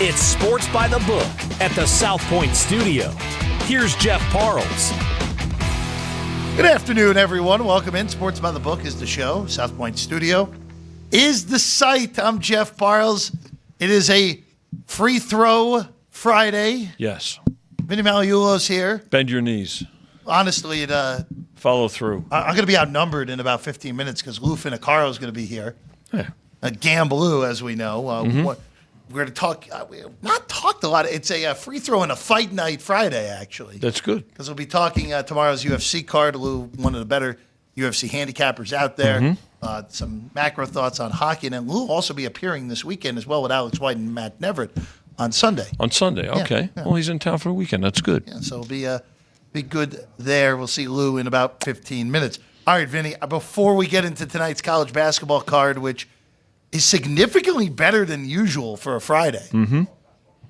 It's Sports by the Book at the South Point Studio. Here's Jeff Parles. Good afternoon, everyone. Welcome in. Sports by the Book is the show. South Point Studio is the site. I'm Jeff Parles. It is a free throw Friday. Yes. Vinny Magliulo's here. Bend your knees. Honestly, Follow through. I'm going to be outnumbered in about 15 minutes because Lou Finocchiaro is going to be here. Yeah. Gamblu, as we know. We're going to talk. We have not talked a lot. It's a free throw and a fight night Friday, actually. That's good. Because we'll be talking tomorrow's UFC card. Lou, one of the better UFC handicappers out there. Some macro thoughts on hockey. And then Lou will also be appearing this weekend as well with Alex White and Matt Neverett on Sunday. On Sunday, okay. Yeah. Well, he's in town for the weekend. That's good. Yeah, so it'll be good there. We'll see Lou in about 15 minutes. All right, Vinny, before we get into tonight's college basketball card, which is significantly better than usual for a Friday.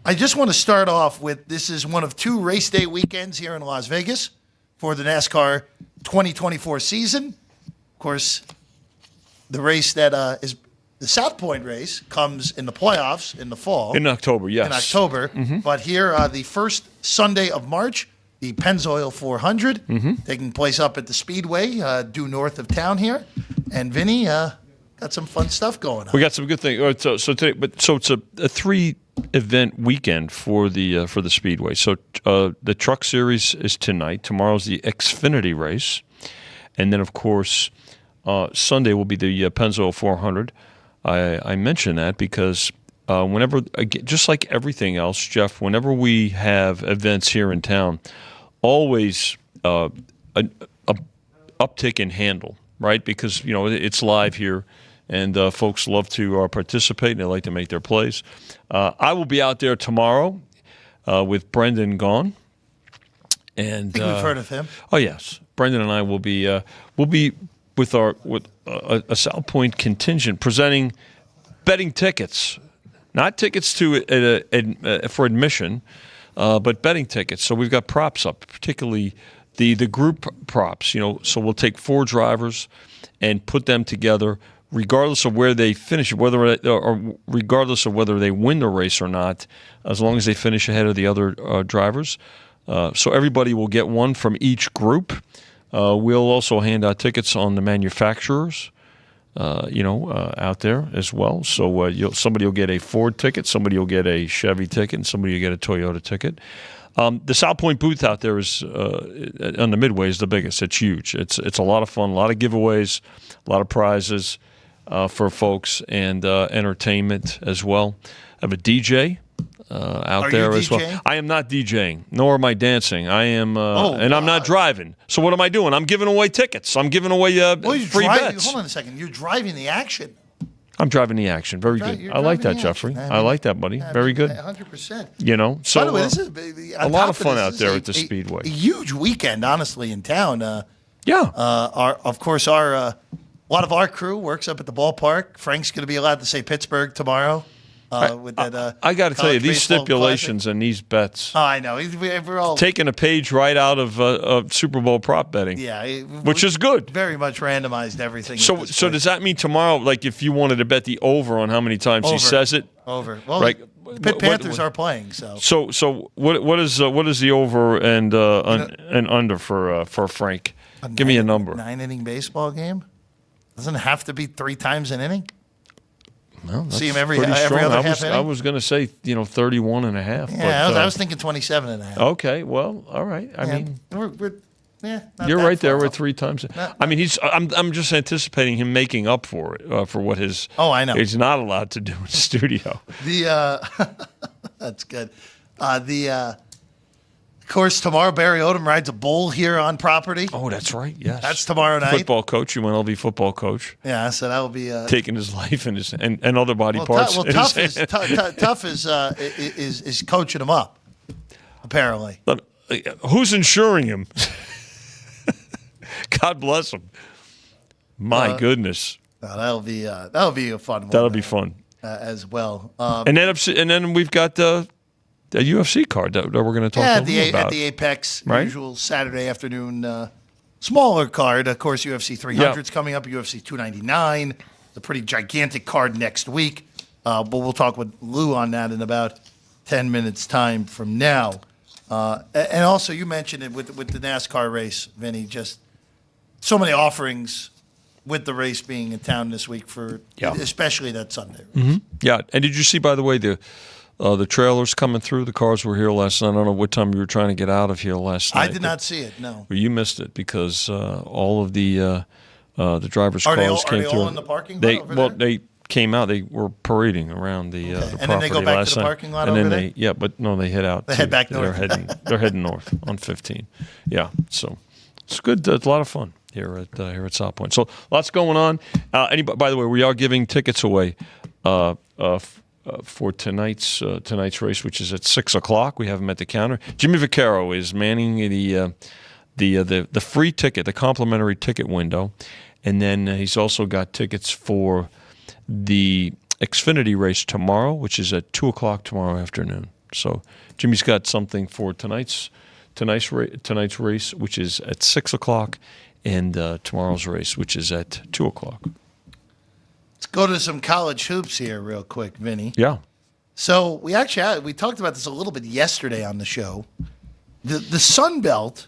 I just want to start off with this is one of two race day weekends here in Las Vegas for the NASCAR 2024 season. Of course, the race that is the South Point race comes in the playoffs in the fall. In October, yes. In October. But here, the first Sunday of March, the Pennzoil 400, taking place up at the Speedway due north of town here. And Vinny, got some fun stuff going on. We got some good things. So today, it's a 3-event weekend for the Speedway. So the Truck Series is tonight. Tomorrow's the Xfinity race, and then of course Sunday will be the Pennzoil 400. I mention that because whenever, just like everything else, Jeff, whenever we have events here in town, always an uptick in handle, right? Because it's live here. And folks love to participate, and they like to make their plays. I will be out there tomorrow with Brendan Gaughan. And I think we've heard of him. Oh yes, Brendan and I will be with a South Point contingent presenting betting tickets, not tickets to for admission, but betting tickets. So we've got props up, particularly the group props. So we'll take 4 drivers and put them together, regardless of where they finish, regardless of whether they win the race or not, as long as they finish ahead of the other drivers. So everybody will get one from each group. We'll also hand out tickets on the manufacturers, out there as well. So somebody will get a Ford ticket, somebody will get a Chevy ticket, and somebody will get a Toyota ticket. The South Point booth out there is on the Midway is the biggest. It's huge. It's a lot of fun, a lot of giveaways, a lot of prizes for folks, and entertainment as well. I have a DJ out there as well. I am not DJing, nor am I dancing. I am, and I'm not driving. So what am I doing? I'm giving away tickets. I'm giving away free bets. Hold on a second. You're driving the action. I'm driving the action. Very good. I like that, Jeffrey. I like that, buddy. Very good. 100%. So by the way, this is a lot of fun out there at the Speedway. A huge weekend, honestly, in town. Yeah. A lot of our crew works up at the ballpark. Frank's going to be allowed to say Pittsburgh tomorrow. With that, I got to tell you, these stipulations and these bets. Oh, I know. We're all taking a page right out of Super Bowl prop betting. Yeah, which is good. Very much randomized everything. So does that mean tomorrow, like if you wanted to bet the over on how many times he says it? Over. Well, right. Pitt Panthers are playing. So what is the over and under for Frank? Give me a number. 9-inning baseball game. Doesn't it have to be 3 times an inning? Well, see him every other half inning? I was going to say 31 and a half. Yeah, I was thinking 27 and a half. Okay, well, all right. I mean, you're right there with 3 times. I mean, I'm just anticipating him making up for it for what his. Oh, I know. He's not allowed to do in the studio. That's good. Of course, tomorrow Barry Odom rides a bull here on property. Oh, that's right. Yes, that's tomorrow night. Football coach, UNLV football coach. Yeah, so that will be taking his life and other body parts. Tough is coaching him up. Apparently, who's insuring him? God bless him. My goodness. That'll be a fun one. That'll be fun as well. And then we've got a UFC card that we're going to talk about. At the Apex, right? Usual Saturday afternoon, smaller card. Of course, UFC 300 is coming up, UFC 299. It's a pretty gigantic card next week. But we'll talk with Lou on that in about 10 minutes time from now. And also, you mentioned it with the NASCAR race, Vinny, just so many offerings with the race being in town this week especially that Sunday race. Mm-hmm. Yeah, and did you see, by the way, the trailers coming through? The cars were here last night. I don't know what time you were trying to get out of here last night. I did not see it, no. Well, you missed it because all of the drivers' cars came through. Are they all in the parking lot over there? They came out. They were parading around the property and then they go back last to the night. parking lot and over then there? They head out. They head back north. They're heading north on 15. Yeah, so it's good. It's a lot of fun here at South Point. So lots going on. By the way, we are giving tickets away for tonight's race, which is at 6:00. We have them at the counter. Jimmy Vaccaro is manning the free ticket, the complimentary ticket window, and then he's also got tickets for the Xfinity race tomorrow, which is at 2:00 tomorrow afternoon. So Jimmy's got something for tonight's race, which is at 6:00, and tomorrow's race, which is at 2:00. Let's go to some college hoops here real quick, Vinny. Yeah. So we talked about this a little bit yesterday on the show. The Sun Belt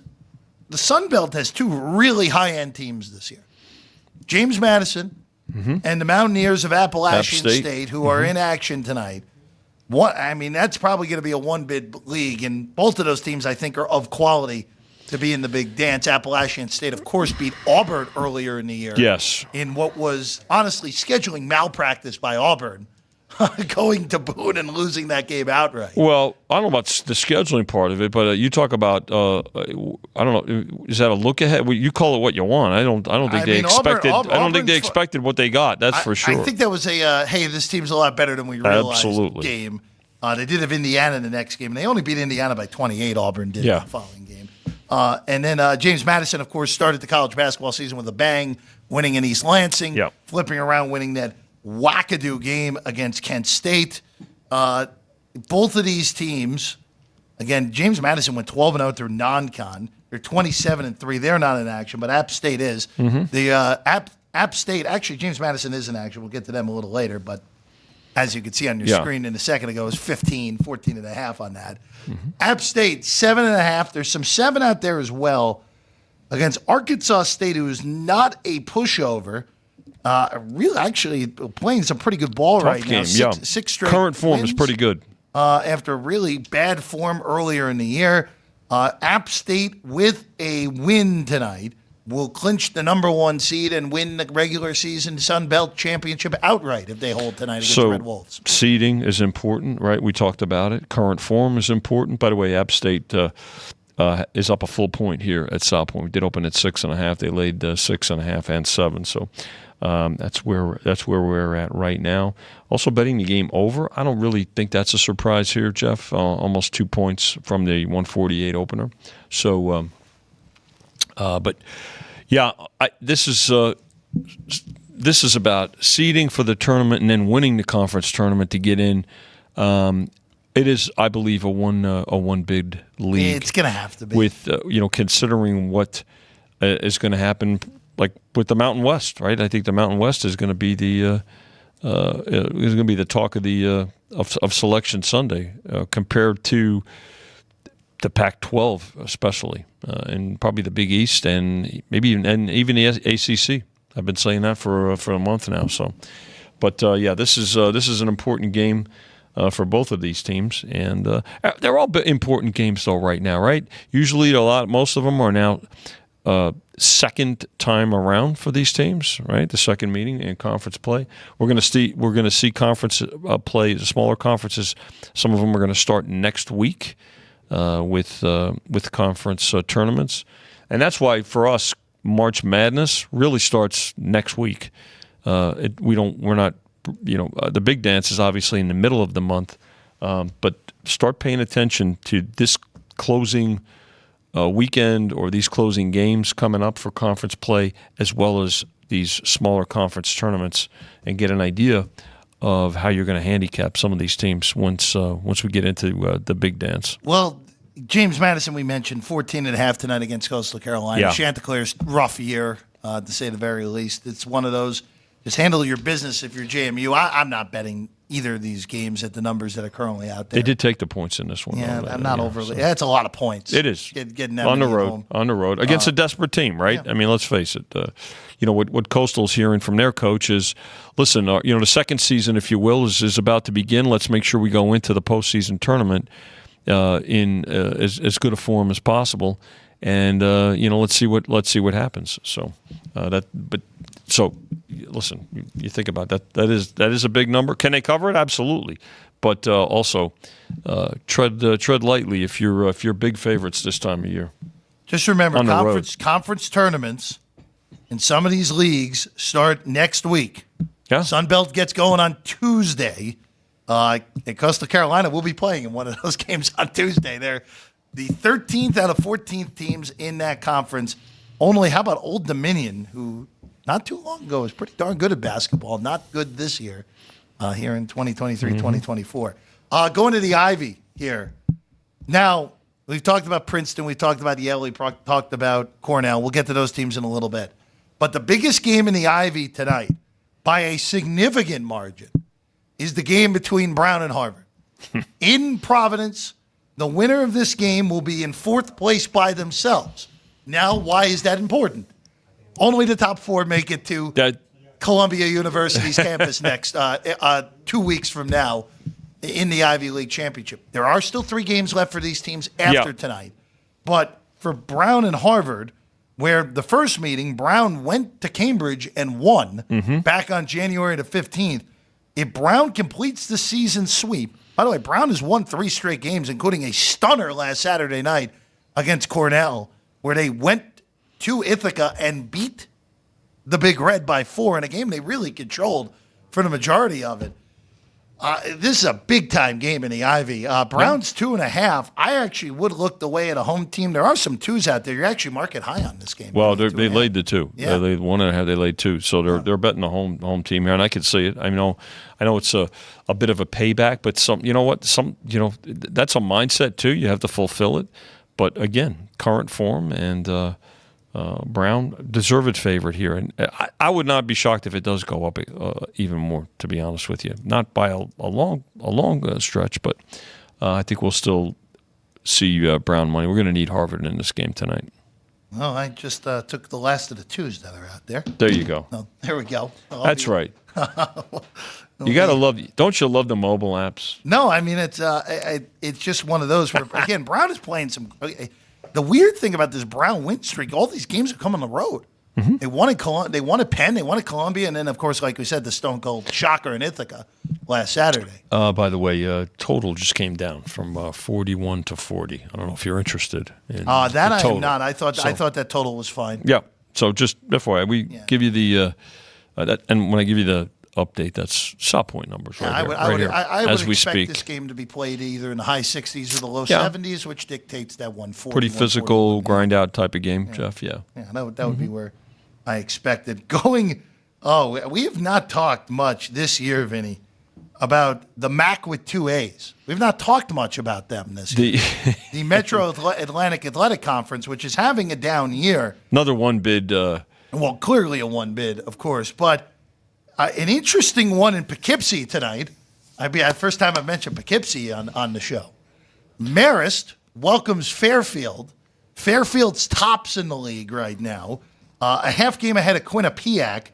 has two really high-end teams this year. James Madison and the Mountaineers of Appalachian State, who are in action tonight. That's probably going to be a one-bid league, and both of those teams, I think, are of quality to be in the big dance. Appalachian State, of course, beat Auburn earlier in the year. Yes. In what was, honestly, scheduling malpractice by Auburn, going to Boone and losing that game outright. Well, I don't know about the scheduling part of it, but you talk about I don't know. Is that a look ahead? Well, you call it what you want. I don't think they expected. I don't think they expected what they got. That's for sure. I think that was a hey, this team's a lot better than we realized. Absolutely. Game. They did have Indiana in the next game, and they only beat Indiana by 28. Auburn did in the following game. And then James Madison, of course, started the college basketball season with a bang, winning in East Lansing, flipping around, winning that wackadoo game against Kent State. Both of these teams, again, James Madison went 12-0 through non-con. They're 27-3. They're not in action, but App State is. The App State, actually, James Madison is in action. We'll get to them a little later, but as you can see on your screen in a second ago, it was 14.5 on that. App State, 7.5. There's some 7 out there as well against Arkansas State, who is not a pushover. Really, actually playing some pretty good ball right now. Six straight Current form wins, is pretty good. After really bad form earlier in the year. App State, with a win tonight, will clinch the number 1 seed and win the regular season Sun Belt Championship outright if they hold tonight against the Red Wolves. Seeding is important, right? We talked about it. Current form is important. By the way, App State is up a full point here at South Point. We did open at 6.5. They laid 6.5 and 7. So that's where we're at right now. Also betting the game over. I don't really think that's a surprise here, Jeff. Almost 2 points from the 148 opener. So, but yeah, this is about seeding for the tournament and then winning the conference tournament to get in. It is, I believe, a one bid league. It's going to have to be with considering what is going to happen. Like with the Mountain West, right? I think the Mountain West is going to be the talk of the of Selection Sunday compared to the Pac-12, especially, and probably the Big East, and maybe even the ACC. I've been saying that for a month now. So, but this is an important game for both of these teams, and they're all important games though right now, right? Usually, most of them are now. Second time around for these teams, right? The second meeting in conference play. We're going to see conference play. The smaller conferences, some of them are going to start next week with conference tournaments, and that's why for us March Madness really starts next week. The big dance is obviously in the middle of the month, but start paying attention to this closing weekend or these closing games coming up for conference play, as well as these smaller conference tournaments, and get an idea of how you're going to handicap some of these teams once we get into the big dance. Well, James Madison, we mentioned 14.5 tonight against Coastal Carolina. Yeah. Chanticleer's rough year, to say the very least. It's one of those. Just handle your business if you're JMU. I'm not betting either of these games at the numbers that are currently out there. They did take the points in this one. Yeah, though, I'm not overly. That's a lot of points. It is. Getting on the Ebony road. home. On the road against a desperate team, right? Yeah. I mean, let's face it. What Coastal's hearing from their coach is, listen, the second season, if you will, is about to begin. Let's make sure we go into the postseason tournament in as good a form as possible, and let's see what happens. So So, listen, you think about that. That is a big number. Can they cover it? Absolutely, but also tread lightly if you're big favorites this time of year. Just remember, On the road. conference tournaments in some of these leagues start next week. Yeah. Sunbelt gets going on Tuesday. And Coastal Carolina will be playing in one of those games on Tuesday. They're the 13th out of 14th teams in that conference. Only, how about Old Dominion, who not too long ago was pretty darn good at basketball, not good this year, here in 2023, 2024. Going to the Ivy here. Now, we've talked about Princeton, we've talked about Yale, we've talked about Cornell. We'll get to those teams in a little bit. But the biggest game in the Ivy tonight, by a significant margin, is the game between Brown and Harvard. In Providence, the winner of this game will be in fourth place by themselves. Now, why is that important? Only the top four make it to Columbia University's campus next 2 weeks from now in the Ivy League Championship. There are still 3 games left for these teams after tonight. But for Brown and Harvard, where the first meeting, Brown went to Cambridge and won back on January the 15th. If Brown completes the season sweep, by the way, Brown has won 3 straight games, including a stunner last Saturday night against Cornell, where they went to Ithaca and beat the Big Red by 4 in a game they really controlled for the majority of it. This is a big-time game in the Ivy. Brown's 2.5. I actually would look the way at a home team. There are some 2s out there. You're actually market high on this game. Well, they laid the 2. Yeah. They laid 1.5. They laid 2. So they're betting the home team here, and I could see it. I know it's a bit of a payback, but that's a mindset too. You have to fulfill it. But again, current form and Brown, deserved favorite here, and I would not be shocked if it does go up even more. To be honest with you, not by a long stretch, but I think we'll still see Brown money. We're going to need Harvard in this game tonight. Well, I just took the last of the 2s that are out there. There you go. Oh, there we go. That's right. You got to love. Don't you love the mobile apps? No, I mean it's just one of those where again Brown is playing some. The weird thing about this Brown win streak, all these games have come on the road. They won at Penn, they won at Columbia, and then of course, like we said, the Stone Cold shocker in Ithaca last Saturday. By the way, total just came down from 41 to 40. I don't know if you're interested in that the I total. am not. I thought that total was fine. Yeah. So just FYI, we give you the and when I give you the update, that's South Point numbers right here. I would as we expect speak. this game to be played either in the high 60s or the low 70s, which dictates that 140. Pretty physical, grind out type of game, Jeff. Yeah. Yeah, that would be where I expected. We have not talked much this year, Vinny, about the MAC with 2 A's. We've not talked much about them this year. The Metro Atlantic Athletic Conference, which is having a down year. Another one bid. Well, clearly a one bid, of course, but an interesting one in Poughkeepsie tonight. First time I've mentioned Poughkeepsie on the show. Marist welcomes Fairfield. Fairfield's tops in the league right now. A half game ahead of Quinnipiac,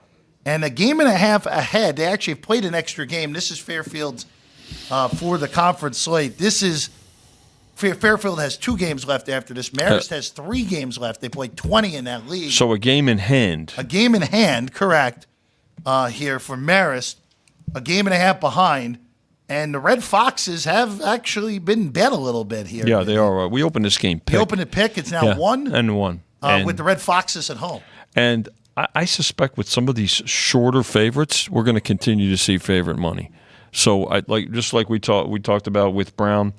and a game and a half ahead. They actually have played an extra game. This is Fairfield's for the conference slate. This is Fairfield has 2 games left after this. Marist has 3 games left. They played 20 in that league. So a game in hand. A game in hand, correct. Here for Marist, a game and a half behind, and the Red Foxes have actually been bet a little bit here. Yeah, they are. We opened this game. We opened at pick. It's now 1 with the Red Foxes at home. And I suspect with some of these shorter favorites, we're going to continue to see favorite money. So just like we talked about with Brown.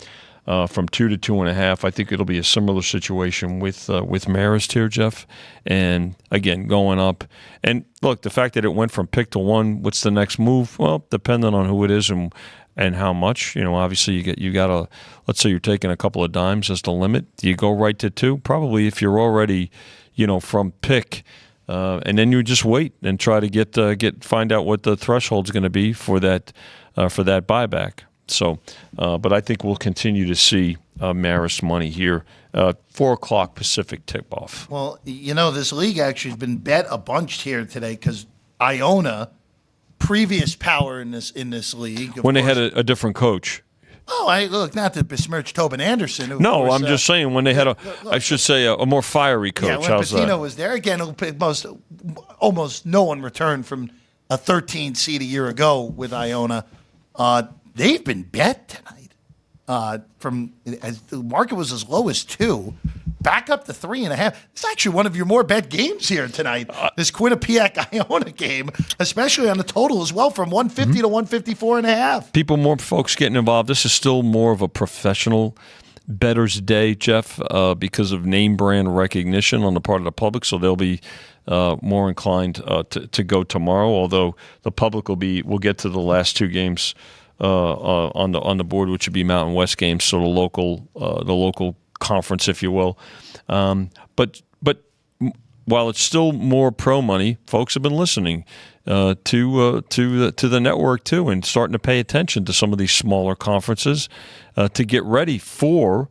From 2 to 2.5, I think it'll be a similar situation with Marist here, Jeff. And again, going up. And look, the fact that it went from pick to 1, what's the next move? Well, depending on who it is and how much. Obviously you got to. Let's say you're taking a couple of dimes as the limit. Do you go right to 2? Probably if you're already, from pick. And then you just wait and try to find out what the threshold's going to be for that for that buyback. So, but I think we'll continue to see Marist money here. 4 o'clock Pacific tip-off. Well, this league actually has been bet a bunch here today because Iona, previous power in this league. When they had a different coach. Oh, look, not to besmirch Tobin Anderson. No, I'm just saying when they had I should say a more fiery coach. Yeah, when How's Patino that? was there, again, almost no one returned from a 13 seed a year ago with Iona. They've been bet tonight. As the market was as low as 2, back up to 3.5. It's actually one of your more bet games here tonight. This Quinnipiac Iona game, especially on the total as well, from 150 to 154.5. More folks getting involved. This is still more of a professional bettor's day, Jeff, because of name brand recognition on the part of the public. So they'll be more inclined to go tomorrow. Although the public will get to the last 2 games on the board, which would be Mountain West games, so the local conference, if you will. But while it's still more pro money, folks have been listening to the network too, and starting to pay attention to some of these smaller conferences to get ready for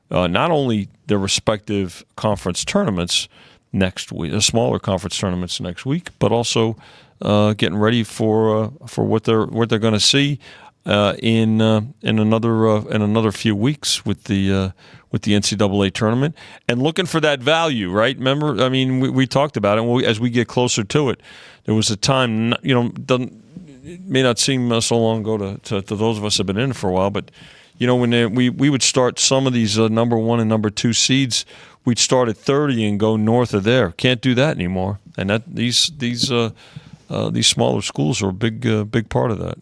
not only their respective conference tournaments next week, the smaller conference tournaments next week, but also getting ready for what they're going to see in another few weeks with the NCAA tournament, and looking for that value, right? Remember, I mean, we talked about it. As we get closer to it, there was a time, it may not seem so long ago to those of us who have been in it for a while, but when we would start some of these number 1 and number 2 seeds, we'd start at 30 and go north of there. Can't do that anymore, and that these smaller schools are a big part of that.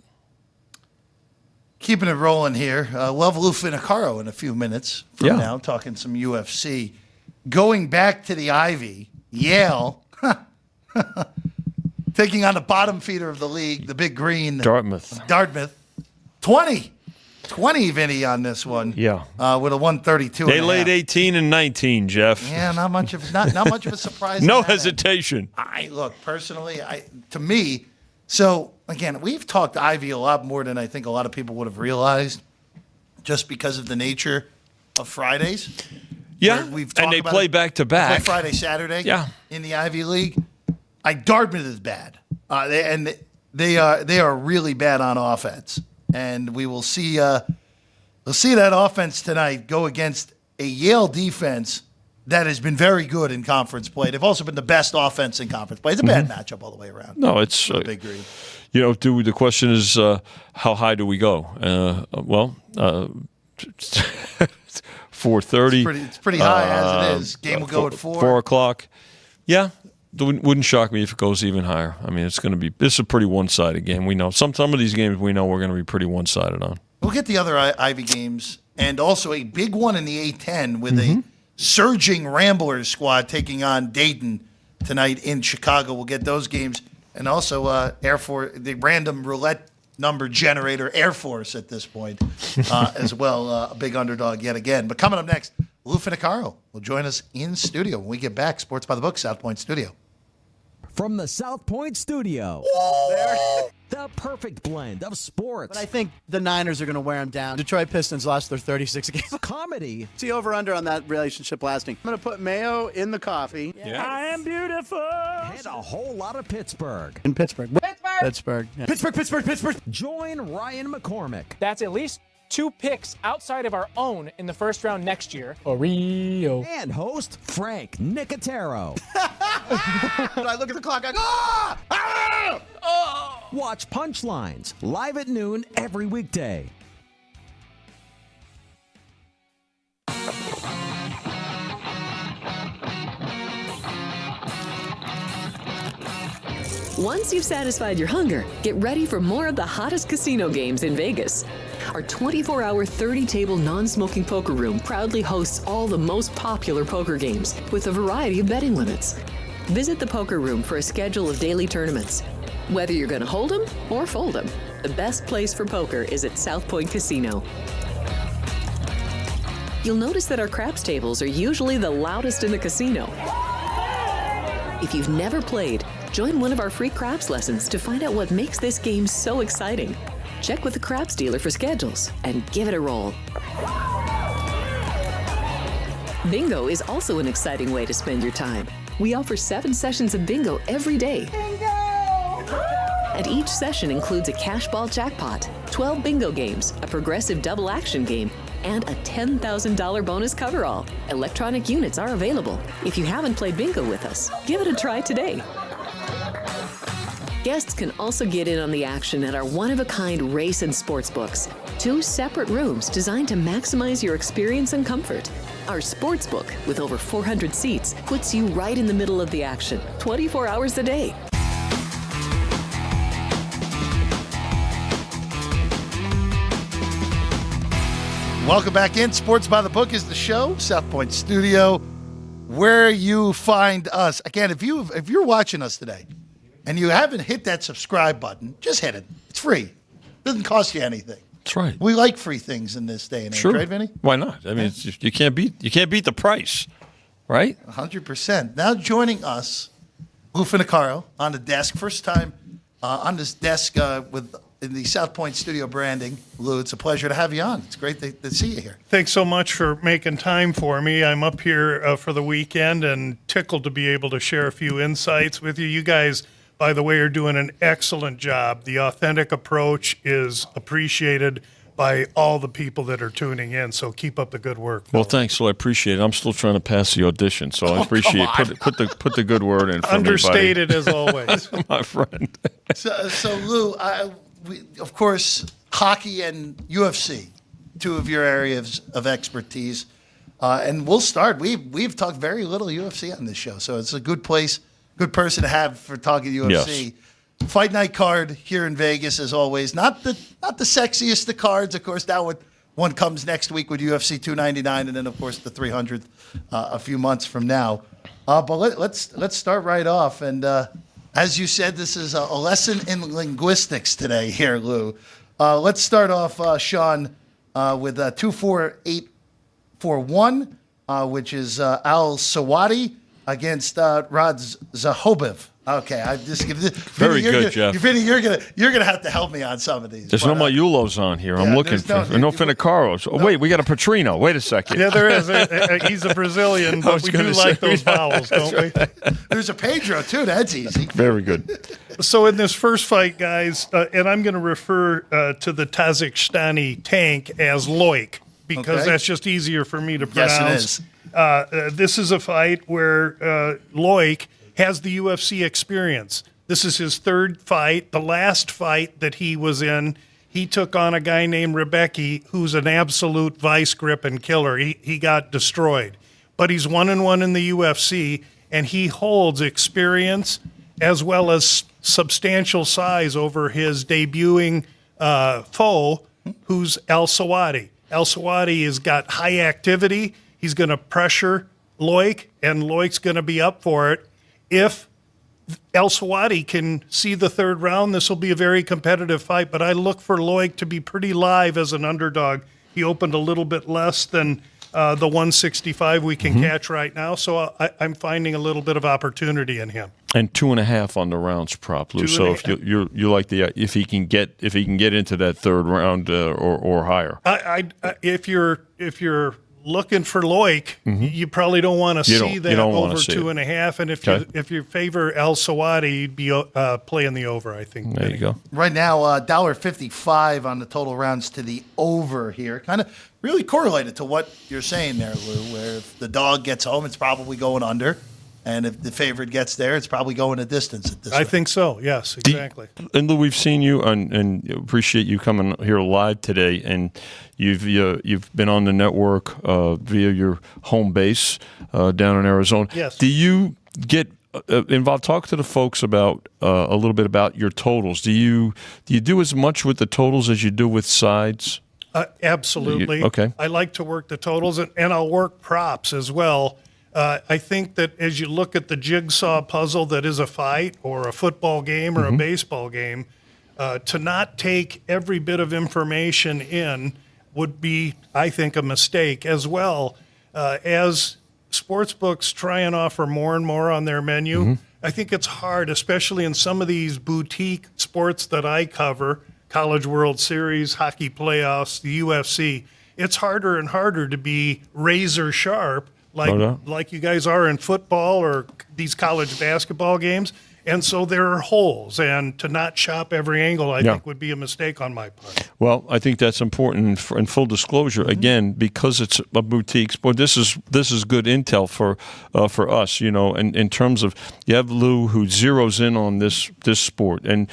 Keeping it rolling here. We'll have Lou Finocchiaro in a few minutes from now, talking some UFC. Going back to the Ivy, Yale taking on the bottom feeder of the league, the Big Green. Dartmouth. 20, Vinny, on this one. Yeah. With a 132. They laid 18 and 19, Jeff. Yeah, not much of a surprise. No hesitation. Look, personally, to me. So, again, we've talked Ivy a lot more than I think a lot of people would have realized just because of the nature of Fridays. Yeah, and they play back-to-back. Friday, Saturday in the Ivy League. Dartmouth is bad. They are really bad on offense. And we will see that offense tonight go against a Yale defense that has been very good in conference play. They've also been the best offense in conference play. It's a bad matchup all the way around. No, it's Big Green. The question is how high do we go? 4:30. It's pretty high as it is. Game will go at 4. 4 o'clock. Yeah, wouldn't shock me if it goes even higher. I mean, this is a pretty one-sided game. We know some of these games we know we're going to be pretty one-sided on. We'll get the other Ivy games and also a big one in the A10 with a surging Ramblers squad taking on Dayton tonight in Chicago. We'll get those games. And also Air Force, the random roulette number generator, Air Force at this point as well. A big underdog yet again. But coming up next, Lou Finocchiaro will join us in studio when we get back. Sports by the Book, South Point Studio. From the South Point Studio, the perfect blend of sports. But I think the Niners are going to wear them down. Detroit Pistons lost their 36 games. Comedy. See over-under on that relationship lasting. I'm going to put mayo in the coffee. Yeah. I am beautiful. And a whole lot of Pittsburgh. In Pittsburgh. Pittsburgh. Yeah. Pittsburgh. Join Ryan McCormick. That's at least 2 picks outside of our own in the first round next year. Rio. And host Frank Nicotero. When I look at the clock, I go, ah! Watch Punchlines live at noon every weekday. Once you've satisfied your hunger, get ready for more of the hottest casino games in Vegas. Our 24-hour, 30-table non-smoking poker room proudly hosts all the most popular poker games with a variety of betting limits. Visit the poker room for a schedule of daily tournaments. Whether you're going to hold 'em or fold 'em, the best place for poker is at South Point Casino. You'll notice that our craps tables are usually the loudest in the casino. If you've never played, join one of our free craps lessons to find out what makes this game so exciting. Check with the craps dealer for schedules and give it a roll. Bingo is also an exciting way to spend your time. We offer 7 sessions of bingo every day. And each session includes a cash ball jackpot, 12 bingo games, a progressive double action game, and a $10,000 bonus coverall. Electronic units are available. If you haven't played bingo with us, give it a try today. Guests can also get in on the action at our one-of-a-kind race and sports books. 2 separate rooms designed to maximize your experience and comfort. Our sports book, with over 400 seats, puts you right in the middle of the action, 24 hours a day. Welcome back in. Sports by the Book is the show, South Point Studio, where you find us. Again, if you're watching us today and you haven't hit that subscribe button, just hit it. It's free. Doesn't cost you anything. That's right. We like free things in this day and age, right, Vinny? Why not? I mean, it's just, you can't beat the price, right? 100%. Now joining us, Lou Finocchiaro on the desk. First time on this desk in the South Point Studio branding. Lou, it's a pleasure to have you on. It's great to see you here. Thanks so much for making time for me. I'm up here for the weekend and tickled to be able to share a few insights with you. You guys, by the way, are doing an excellent job. The authentic approach is appreciated by all the people that are tuning in, so keep up the good work. Well, thanks. Well, I appreciate it. I'm still trying to pass the audition, so I appreciate it. Put the good word in for Understated me, as always. my friend. So Lou, of course, hockey and UFC, 2 of your areas of expertise. And we'll start. We've talked very little UFC on this show, so it's a good person to have for talking UFC. Yes. Fight night card here in Vegas, as always. Not the sexiest of cards, of course. That one comes next week with UFC 299, and then of course the 300th a few months from now. But let's start right off. And as you said, this is a lesson in linguistics today here, Lou. Let's start off, Sean, with 24841, which is Al Sawadi against Rod Zahobev. Okay, I just give this. Very good, Jeff. Vinny, you're gonna have to help me on some of these. There's no Mayulos on here. I'm looking for no Finocchiaros. Oh, wait, we got a Petrino. Wait a second. Yeah, there is. He's a Brazilian, but we do like those vowels, don't we? There's a Pedro, too. That's easy. Very good. So in this first fight, guys, and I'm going to refer to the Kazakhstani tank as Loik, because that's just easier for me to pronounce. Yes, it is. This is a fight where Loik has the UFC experience. This is his 3rd fight. The last fight that he was in, he took on a guy named Rebecki, who's an absolute vice grip and killer. He got destroyed. But he's 1-1 in the UFC, and he holds experience as well as substantial size over his debuting foe, who's Al Sawadi. Al Sawadi has got high activity. He's going to pressure Loik, and Loik's going to be up for it. If El Sawadi can see the 3rd round, this will be a very competitive fight, but I look for Loik to be pretty live as an underdog. He opened a little bit less than the 165 we can catch right now, so I'm finding a little bit of opportunity in him. And 2.5 on the rounds prop, Lou. So if you like if he can get into that 3rd round or higher. If you're looking for Loik, you probably don't want to see that over 2.5. And if you favor El Sawadi, you'd be playing the over, I think. There you go. Right now, $1.55 on the total rounds to the over here. Kind of really correlated to what you're saying there, Lou, where if the dog gets home, it's probably going under. And if the favorite gets there, it's probably going a distance at this I think so, yes, exactly. And Lou, we've seen you and appreciate you coming here live today. And you've been on the network via your home base down in Arizona. Yes. Do you get involved? Talk to the folks about a little bit about your totals. Do you do as much with the totals as you do with sides? Absolutely. Okay. I like to work the totals, and I'll work props as well. I think that as you look at the jigsaw puzzle that is a fight or a football game or a baseball game, to not take every bit of information in would be, I think, a mistake. As well as sportsbooks try and offer more and more on their menu, I think it's hard, especially in some of these boutique sports that I cover, College World Series, hockey playoffs, the UFC. It's harder and harder to be razor sharp like you guys are in football or these college basketball games. And so there are holes, and to not chop every angle, I think, would be a mistake on my part. Well, I think that's important. In full disclosure, again, because it's a boutique sport, this is good intel for us. You know, and in terms of, you have Lou who zeroes in on this sport, and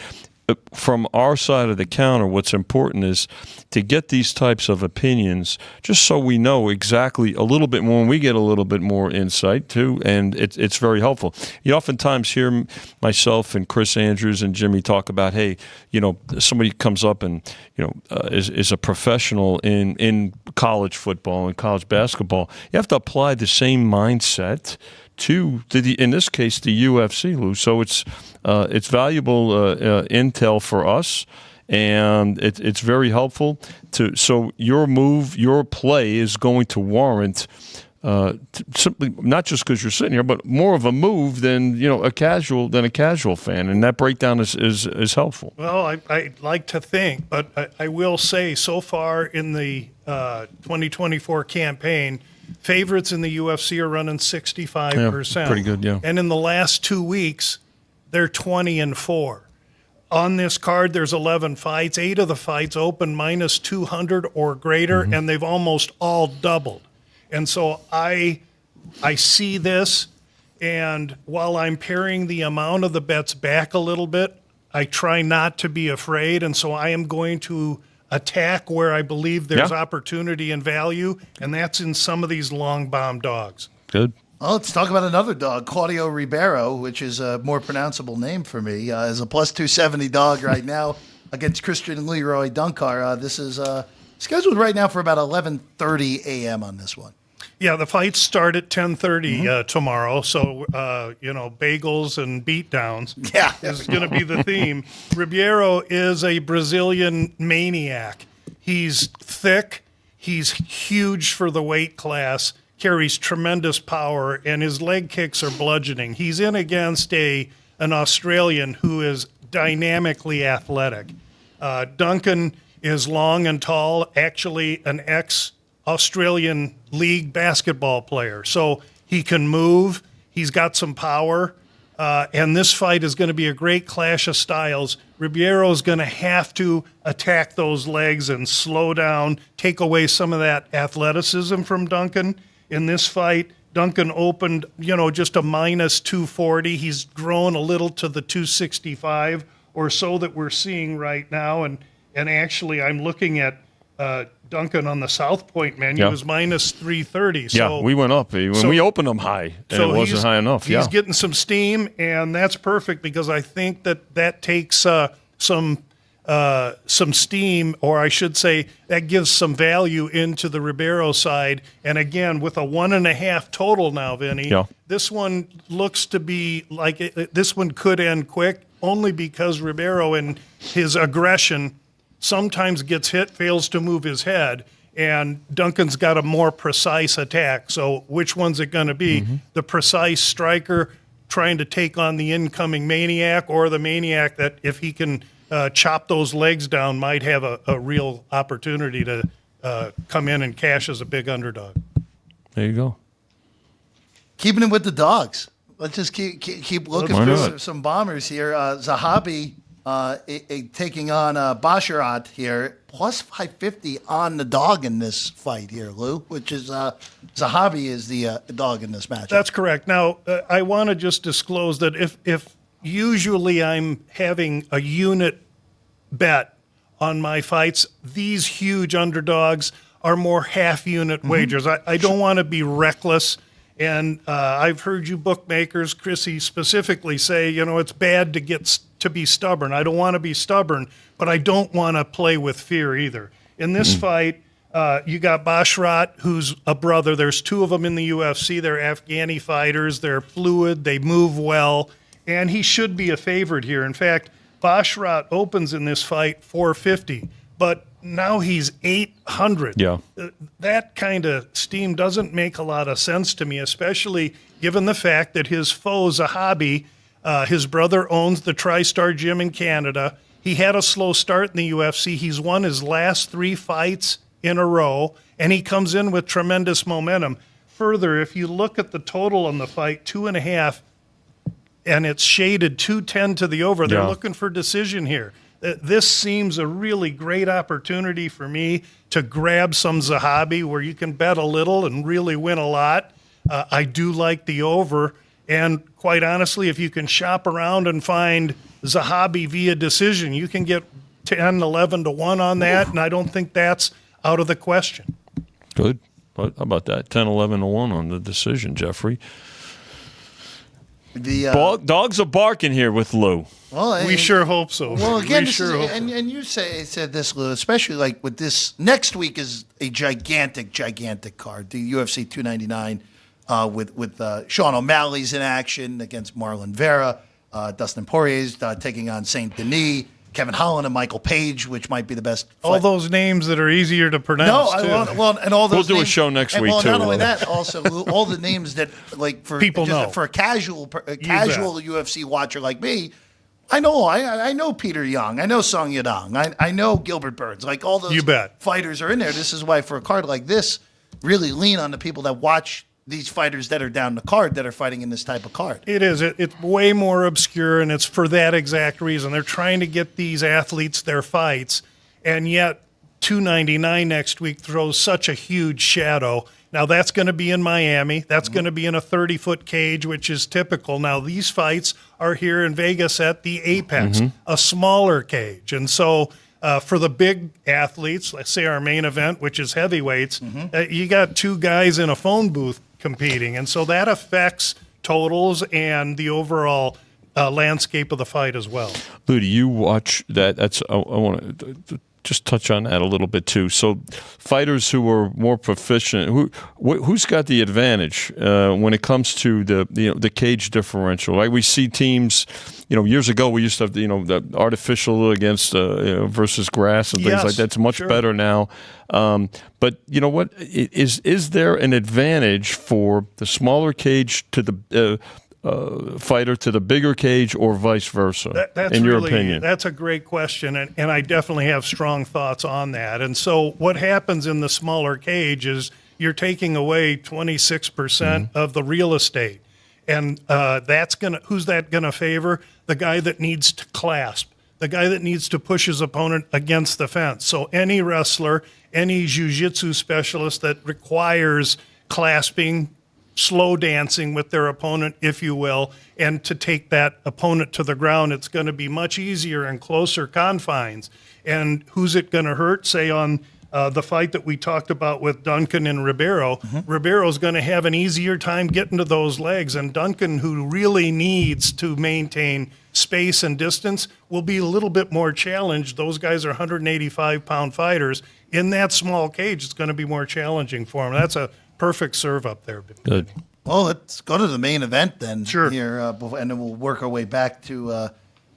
from our side of the counter, what's important is to get these types of opinions just so we know exactly a little bit more, and we get a little bit more insight too, and it's very helpful. You oftentimes hear myself and Chris Andrews and Jimmy talk about, hey, you know, somebody comes up and, you know, is a professional in college football and college basketball. You have to apply the same mindset to in this case the UFC, Lou. So it's valuable intel for us, and it's very helpful so your play is going to warrant simply not just because you're sitting here, but more of a move than a casual fan, and that breakdown is helpful. Well, I like to think, but I will say so far in the 2024 campaign, favorites in the UFC are running 65%. Yeah, pretty good, yeah. And in the last 2 weeks, they're 20-4. On this card, there's 11 fights. 8 of the fights open minus 200 or greater, and they've almost all doubled. And so I see this, and while I'm paring the amount of the bets back a little bit, I try not to be afraid, and so I am going to attack where I believe there's opportunity and value, and that's in some of these long bomb dogs. Good. Well, let's talk about another dog, Claudio Ribeiro, which is a more pronounceable name for me. Is a plus 270 dog right now against Christian Leroy Dunkar. This is scheduled right now for about 11:30 a.m. on this one. Yeah, the fights start at 10:30 tomorrow, so bagels and beatdowns is going to be the theme. Ribeiro is a Brazilian maniac. He's thick, he's huge for the weight class, carries tremendous power, and his leg kicks are bludgeoning. He's in against an Australian who is dynamically athletic. Duncan is long and tall, actually an ex-Australian League basketball player. So he can move, he's got some power, and this fight is going to be a great clash of styles. Ribeiro is going to have to attack those legs and slow down, take away some of that athleticism from Duncan. In this fight, Duncan opened, just a minus 240. He's grown a little to the 265 or so that we're seeing right now. And actually, I'm looking at Duncan on the South Point menu is minus 330. So, we went up. We opened them high, and it wasn't high enough. He's getting some steam, and that's perfect because I think that takes some steam, or I should say that gives some value into the Ribeiro side. And again, with a 1.5 total now, Vinny, this one looks to be like this one could end quick only because Ribeiro and his aggression sometimes gets hit, fails to move his head, and Duncan's got a more precise attack. So which one's it going to be? The precise striker trying to take on the incoming maniac, or the maniac that, if he can chop those legs down, might have a real opportunity to come in and cash as a big underdog. There you go. Keeping it with the dogs. Let's just keep looking for some bombers here. Zahabi taking on Basharat here, plus 550 on the dog in this fight here, Lou, which is Zahabi is the dog in this match. That's correct. Now, I want to just disclose that if usually I'm having a unit bet on my fights, these huge underdogs are more half-unit wagers. I don't want to be reckless. And I've heard you bookmakers, Chrissy, specifically say, it's bad to be stubborn. I don't want to be stubborn, but I don't want to play with fear either. In this fight, you got Basharat, who's a brother. There's 2 of them in the UFC. They're Afghani fighters. They're fluid. They move well. And he should be a favorite here. In fact, Basharat opens in this fight 450, but now he's 800. Yeah. That kind of steam doesn't make a lot of sense to me, especially given the fact that his foe, Zahabi, his brother owns the TriStar Gym in Canada. He had a slow start in the UFC. He's won his last 3 fights in a row, and he comes in with tremendous momentum. Further, if you look at the total on the fight, 2.5, and it's shaded 210 to the over. They're looking for decision here. This seems a really great opportunity for me to grab some Zahabi where you can bet a little and really win a lot. I do like the over. And quite honestly, if you can shop around and find Zahabi via decision, you can get 10, 11 to 1 on that, and I don't think that's out of the question. Good. How about that? 10, 11 to 1 on the decision, Jeffrey. The dogs are barking here with Lou. Well, we sure hope so. Well, again, and you said this, Lou, especially like with this next week is a gigantic card. The UFC 299 with Sean O'Malley's in action against Marlon Vera, Dustin Poirier's taking on Saint Denis, Kevin Holland and Michael Page, which might be the best. All those names that are easier to pronounce. And all those. We'll do a show next week too. Not only that, also all the names that like for people know for a casual UFC watcher like me. I know Peter Young. I know Song Yadong. I know Gilbert Burns. Like all those fighters are in there. This is why for a card like this, really lean on the people that watch these fighters that are down the card that are fighting in this type of card. It is. It's way more obscure, and it's for that exact reason. They're trying to get these athletes their fights, and yet 299 next week throws such a huge shadow. Now, that's going to be in Miami. That's going to be in a 30-foot cage, which is typical. Now, these fights are here in Vegas at the Apex, a smaller cage. And so for the big athletes, let's say our main event, which is heavyweights, you got 2 guys in a phone booth competing. And so that affects totals and the overall landscape of the fight as well. Lou, do you watch that? I want to just touch on that a little bit too. So fighters who are more proficient, who's got the advantage when it comes to the cage differential? Right? We see teams, years ago we used to have the artificial against versus grass and things like that. It's much better now. But you know what? Is there an advantage for the smaller cage to the fighter to the bigger cage, or vice versa, in your opinion? That's a great question, and I definitely have strong thoughts on that. And so what happens in the smaller cage is you're taking away 26% of the real estate. And who's that going to favor? The guy that needs to clasp, the guy that needs to push his opponent against the fence. So any wrestler, any jiu-jitsu specialist that requires clasping, slow dancing with their opponent, if you will, and to take that opponent to the ground, it's going to be much easier in closer confines. And who's it going to hurt? Say on the fight that we talked about with Duncan and Ribeiro, Ribeiro's going to have an easier time getting to those legs, and Duncan, who really needs to maintain space and distance, will be a little bit more challenged. Those guys are 185-pound fighters. In that small cage, it's going to be more challenging for them. That's a perfect serve up there. Good. Well, let's go to the main event then. Sure. Here, and then we'll work our way back to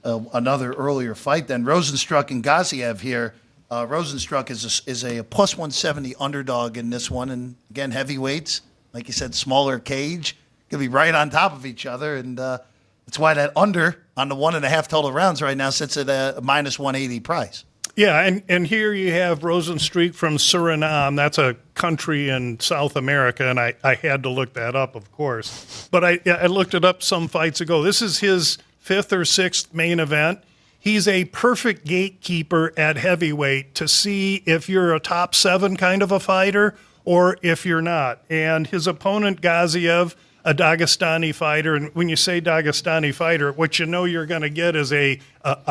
another earlier fight. Then Rosenstruck and Gaziev here. Rosenstruck is a plus 170 underdog in this one, and again heavyweights, like you said, smaller cage, gonna be right on top of each other, and that's why that under on the 1.5 total rounds right now sits at a minus 180 price. Yeah, and here you have Rosenstruck from Suriname. That's a country in South America, and I had to look that up, of course. But I looked it up some fights ago. This is his 5th or 6th main event. He's a perfect gatekeeper at heavyweight to see if you're a top 7 kind of a fighter or if you're not. And his opponent, Gaziev, a Dagestani fighter, and when you say Dagestani fighter, what you know you're going to get is a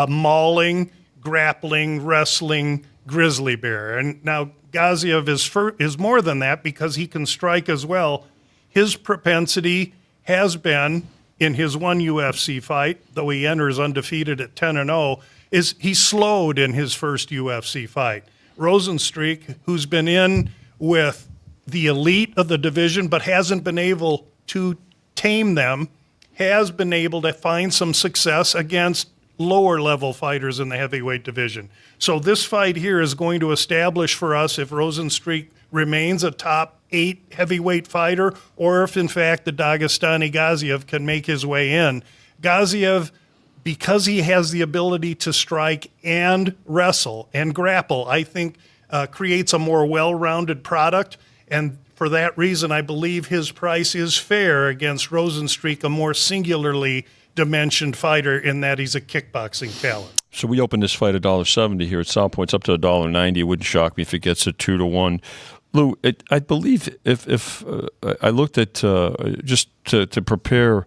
mauling, grappling, wrestling grizzly bear. And now Gaziev is more than that because he can strike as well. His propensity has been, in his one UFC fight, though he enters undefeated at 10-0, is he slowed in his first UFC fight. Rosenstruck, who's been in with the elite of the division but hasn't been able to tame them, has been able to find some success against lower-level fighters in the heavyweight division. So this fight here is going to establish for us if Rosenstruck remains a top 8 heavyweight fighter, or if, in fact, the Dagestani Gaziev can make his way in. Gaziev because he has the ability to strike and wrestle and grapple, I think creates a more well-rounded product. And for that reason, I believe his price is fair against Rosenstreich, a more singularly dimensioned fighter in that he's a kickboxing talent. So we opened this fight $1.70 here at South Point. It's up to $1.90. It wouldn't shock me if it gets a 2-1. Lou, I believe if I looked at just to prepare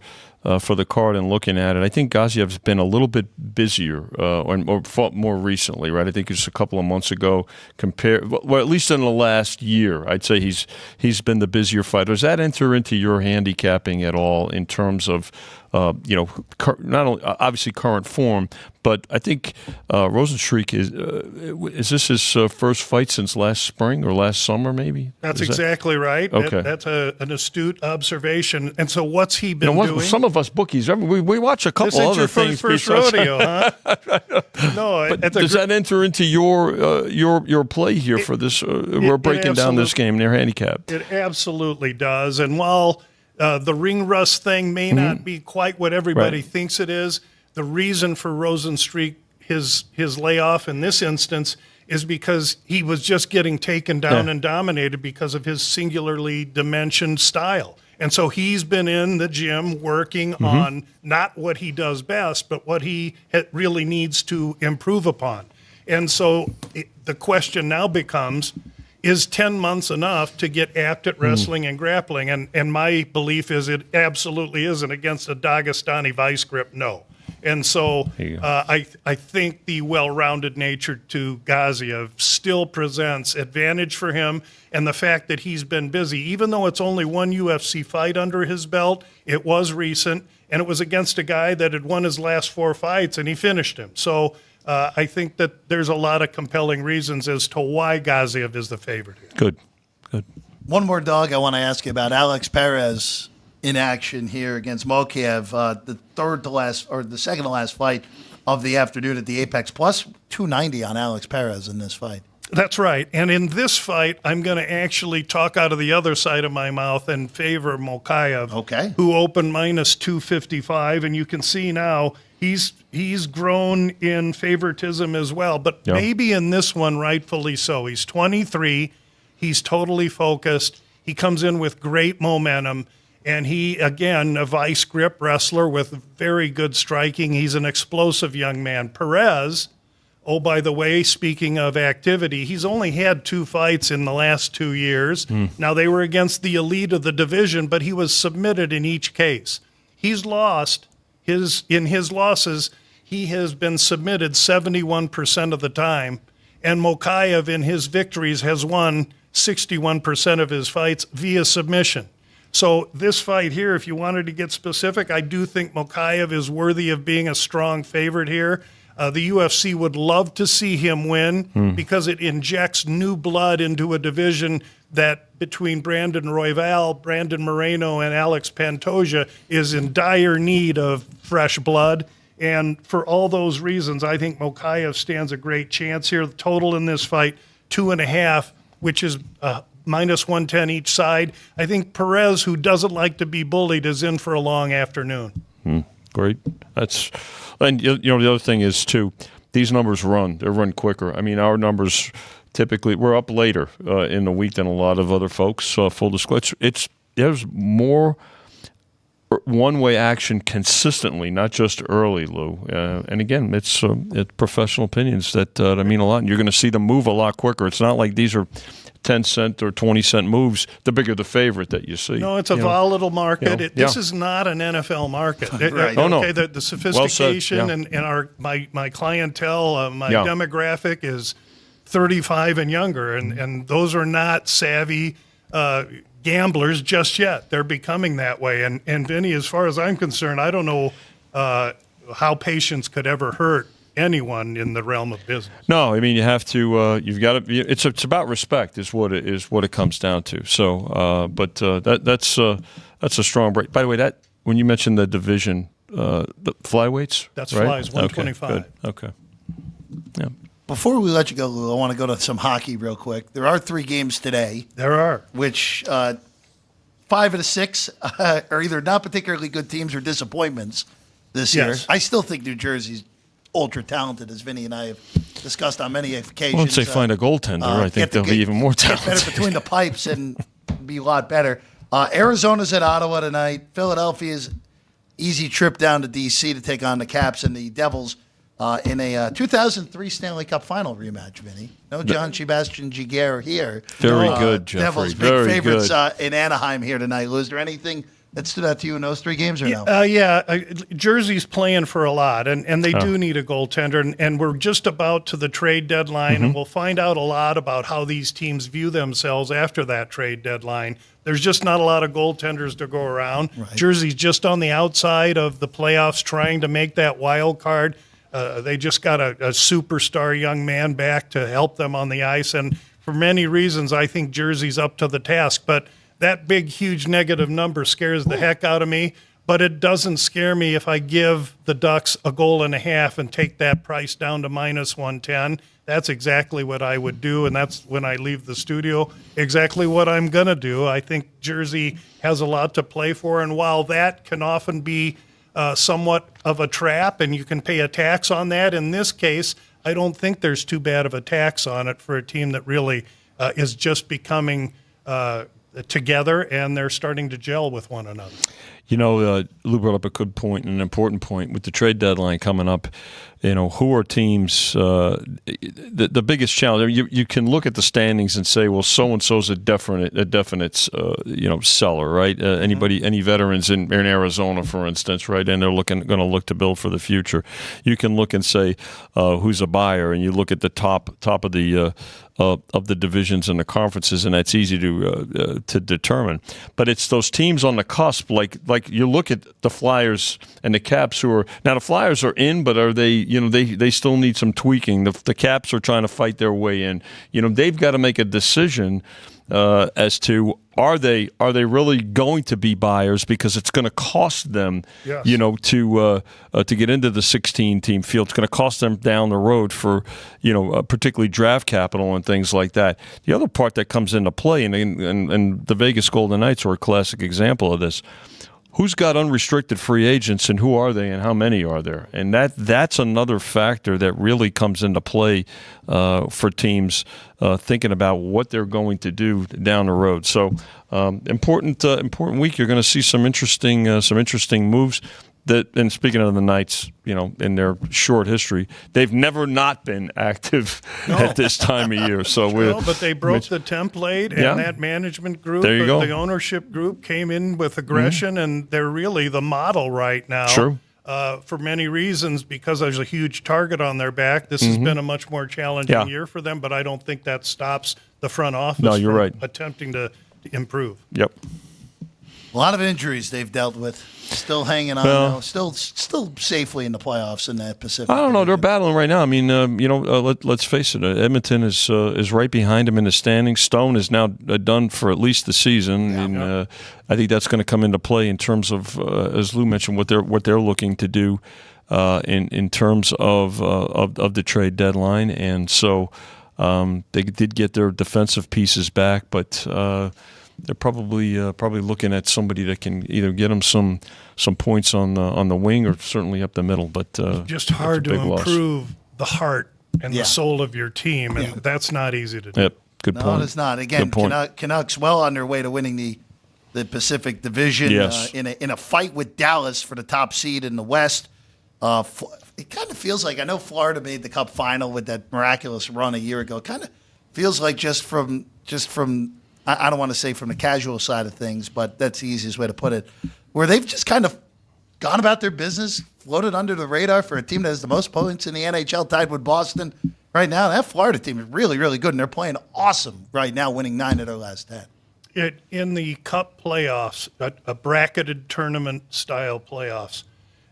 for the card and looking at it, I think Gaziev's been a little bit busier or fought more recently, right? I think it's a couple of months ago well, at least in the last year, I'd say he's been the busier fighter. Does that enter into your handicapping at all in terms of not only obviously current form, but I think Rosenstreich is this his first fight since last spring or last summer, maybe? That's exactly right. Okay. That's an astute observation. And so what's he been doing? Some of us bookies, we watch a couple other things. This ain't your first rodeo, huh? No. But does that enter into your play here for this? We're breaking down this game, their handicap. It absolutely does. And while the ring rust thing may not be quite what everybody thinks it is, the reason for Rosenstreich, his layoff in this instance, is because he was just getting taken down and dominated because of his singularly dimensioned style. And so he's been in the gym working on not what he does best, but what he really needs to improve upon. And so the question now becomes, is 10 months enough to get apt at wrestling and grappling? And my belief is it absolutely isn't. Against a Dagestani vice grip, no. And so I think the well-rounded nature to Gaziev still presents advantage for him, and the fact that he's been busy, even though it's only one UFC fight under his belt, it was recent, and it was against a guy that had won his last 4 fights, and he finished him. So I think that there's a lot of compelling reasons as to why Gaziev is the favorite here. Good. One more dog I want to ask you about. Alex Perez in action here against Mokiev, the second to last fight of the afternoon at the Apex, plus 290 on Alex Perez in this fight. That's right. And in this fight, I'm going to actually talk out of the other side of my mouth and favor Mokaev, who opened minus 255. And you can see now he's grown in favoritism as well. But maybe in this one, rightfully so. He's 23. He's totally focused. He comes in with great momentum. And he, again, a vice grip wrestler with very good striking. He's an explosive young man. Perez, oh, by the way, speaking of activity, he's only had 2 fights in the last 2 years. Now, they were against the elite of the division, but he was submitted in each case. He's lost. In his losses, he has been submitted 71% of the time. And Mokaev, in his victories, has won 61% of his fights via submission. So this fight here, if you wanted to get specific, I do think Mokaev is worthy of being a strong favorite here. The UFC would love to see him win because it injects new blood into a division that between Brandon Royval, Brandon Moreno, and Alex Pantoja is in dire need of fresh blood. And for all those reasons, I think Mokaev stands a great chance here. The total in this fight, 2.5, which is minus 110 each side. I think Perez, who doesn't like to be bullied, is in for a long afternoon. Great. And the other thing is too, these numbers they run quicker. I mean, our numbers typically we're up later in the week than a lot of other folks. Full disclosure, there's more one-way action consistently, not just early, Lou. And again, it's professional opinions that mean a lot. And you're going to see them move a lot quicker. It's not like these are 10-cent or 20-cent moves, the bigger the favorite that you see. No, it's a volatile market. This is not an NFL market. Right. The sophistication and my clientele, my demographic is 35 and younger, and those are not savvy gamblers just yet. They're becoming that way. And Vinny, as far as I'm concerned, I don't know how patience could ever hurt anyone in the realm of business. No, I mean you have to. You've got to. It's about respect, is what it comes down to. So, that's a strong break. By the way, that when you mentioned the division, the flyweights, that's right? flies 125. Okay. Yeah. Before we let you go, Lou, I want to go to some hockey real quick. There are 3 games today. There are. Which 5 of the 6 are either not particularly good teams or disappointments. this year. Yes. I still think New Jersey's ultra talented, as Vinny and I have discussed on many occasions. Once they find a goaltender, I think they'll be even more Get talented. better between the pipes and be a lot better. Arizona's at Ottawa tonight. Philadelphia's easy trip down to D.C. to take on the Caps and the Devils in a 2003 Stanley Cup Final rematch, Vinny. No John Sebastian Giguere here. Very good, Jeffrey. Devils, big Very favorites good. In Anaheim here tonight. Lou, is there anything that stood out to you in those 3 games or no? Jersey's playing for a lot, and they do need a goaltender, and we're just about to the trade deadline, and we'll find out a lot about how these teams view themselves after that trade deadline. There's just not a lot of goaltenders to go around. Right. Jersey's just on the outside of the playoffs trying to make that wild card. They just got a superstar young man back to help them on the ice, and for many reasons, I think Jersey's up to the task, but that big, huge negative number scares the heck out of me, but it doesn't scare me if I give the Ducks a goal and a half and take that price down to minus 110. That's exactly what I would do, and that's when I leave the studio, exactly what I'm going to do. I think Jersey has a lot to play for, and while that can often be somewhat of a trap and you can pay a tax on that, in this case, I don't think there's too bad of a tax on it for a team that really is just becoming together, and they're starting to gel with one another. You know, Lou brought up a good point and an important point with the trade deadline coming up. You know, who are teams? The biggest challenge. You can look at the standings and say, well, so and so's a definite seller, right? Any veterans in Arizona, for instance, right? And they're going to look to build for the future. You can look and say who's a buyer, and you look at the top of the divisions and the conferences, and that's easy to determine. But it's those teams on the cusp, like you look at the Flyers and the Caps, who are now the Flyers are in, but are they? You know, they still need some tweaking. The Caps are trying to fight their way in. You know, they've got to make a decision as to are they really going to be buyers, because it's going to cost them, yes, you know, to get into the 16-team field. It's going to cost them down the road for, you know, particularly draft capital and things like that. The other part that comes into play, and the Vegas Golden Knights are a classic example of this. Who's got unrestricted free agents, and who are they, and how many are there? And that's another factor that really comes into play for teams thinking about what they're going to do down the road. So important week. You're going to see some interesting moves. And speaking of the Knights, you know, in their short history, they've never not been active at this time of year. So but they broke the template, and that management group, the ownership group, came in with aggression, and they're really the model right now. True. For many reasons, because there's a huge target on their back. This has been a much more challenging year for them, but I don't think that stops the front office from attempting to improve. Yep. A lot of injuries they've dealt with. Still hanging on, though. Still safely in the playoffs in that Pacific. I don't know. They're battling right now. I mean, let's face it. Edmonton is right behind them in the standings. Stone is now done for at least the season, and I think that's going to come into play in terms of, as Lou mentioned, what they're looking to do in terms of the trade deadline. And so they did get their defensive pieces back, but. They're probably looking at somebody that can either get them some points on the wing or certainly up the middle. But just hard to improve the heart and the soul of your team, and that's not easy to do. Yep, good point. No, it's not. Again, Canucks well on their way to winning the Pacific Division in a fight with Dallas for the top seed in the West. It kind of feels like, I know Florida made the Cup final with that miraculous run a year ago. It kind of feels like just from. I don't want to say from the casual side of things, but that's the easiest way to put it, where they've just kind of gone about their business, floated under the radar for a team that has the most points in the NHL, tied with Boston right now. That Florida team is really, really good, and they're playing awesome right now, winning 9 of their last 10. In the Cup playoffs, a bracketed tournament-style playoffs,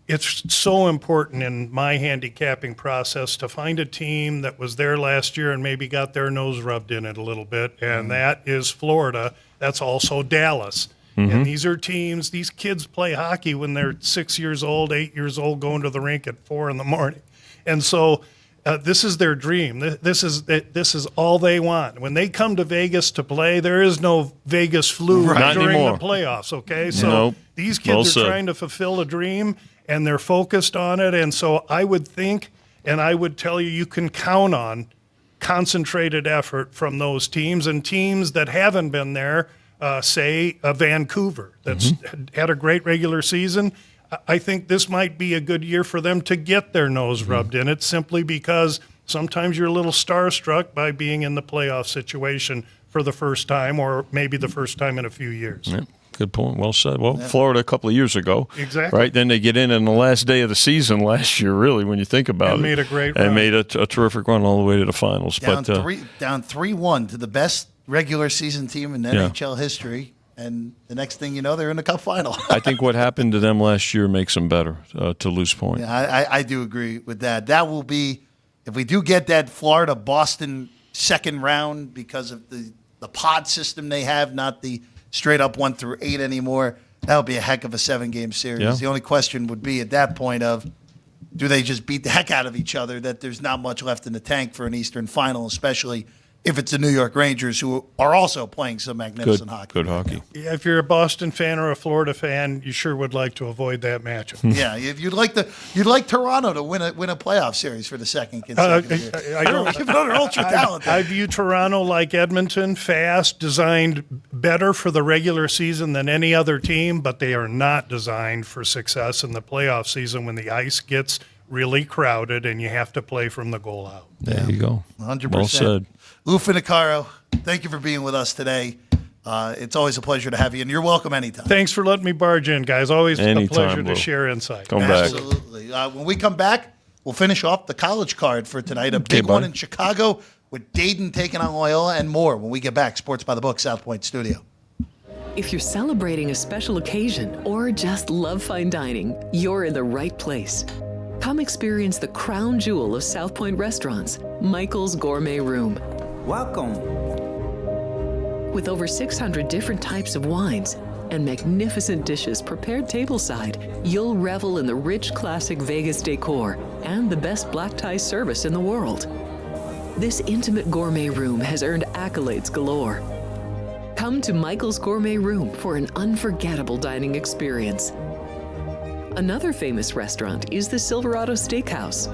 it's so important in my handicapping process to find a team that was there last year and maybe got their nose rubbed in it a little bit, and that is Florida. That's also Dallas. And these are teams, these kids play hockey when they're 6 years old, 8 years old, going to the rink at 4 in the morning. And so this is their dream. This is all they want. When they come to Vegas to play, there is no Vegas flu during the playoffs, okay? So these kids are trying to fulfill a dream, and they're focused on it. And so I would think, and I would tell you can count on concentrated effort from those teams, and teams that haven't been there, say Vancouver, that's had a great regular season. I think this might be a good year for them to get their nose rubbed in it, simply because sometimes you're a little starstruck by being in the playoff situation for the first time, or maybe the first time in a few years. Yeah, good point. Well said. Well, Florida a couple of years ago. Exactly. Right? Then they get in on the last day of the season last year, really, when you think about And it. made a great run. And made a terrific run all the way to the finals. Down but 3-1 to the best regular season team in NHL history. And the next thing you know, they're in the Cup final. I think what happened to them last year makes them better, to Lou's point. Yeah, I do agree with that. That will be, if we do get that Florida-Boston second round because of the pod system they have, not the straight up 1 through 8 anymore, that would be a heck of a 7-game series. Yeah. The only question would be at that point of, do they just beat the heck out of each other, that there's not much left in the tank for an Eastern final, especially if it's the New York Rangers, who are also playing some magnificent hockey. Good hockey. Yeah, if you're a Boston fan or a Florida fan, you sure would like to avoid that matchup. Yeah, you'd like Toronto to win a playoff series for the second consecutive year. I don't. Even though they're ultra talented. I view Toronto like Edmonton, fast, designed better for the regular season than any other team, but they are not designed for success in the playoff season when the ice gets really crowded and you have to play from the goal out. There you go. 100%. Well said. Lou Finocchiaro, thank you for being with us today. It's always a pleasure to have you, and you're welcome anytime. Thanks for letting me barge in, guys. Always Anytime, a pleasure Lou. to share insight. Come back. Absolutely. When we come back, we'll finish off the college card for tonight. A big one buddy. in Chicago with Dayton taking on Loyola, and more when we get back. Sports by the Book, South Point Studio. If you're celebrating a special occasion or just love fine dining, you're in the right place. Come experience the crown jewel of South Point restaurants, Michael's Gourmet Room. Welcome. With over 600 different types of wines and magnificent dishes prepared tableside, you'll revel in the rich classic Vegas decor and the best black tie service in the world. This intimate gourmet room has earned accolades galore. Come to Michael's Gourmet Room for an unforgettable dining experience. Another famous restaurant is the Silverado Steakhouse,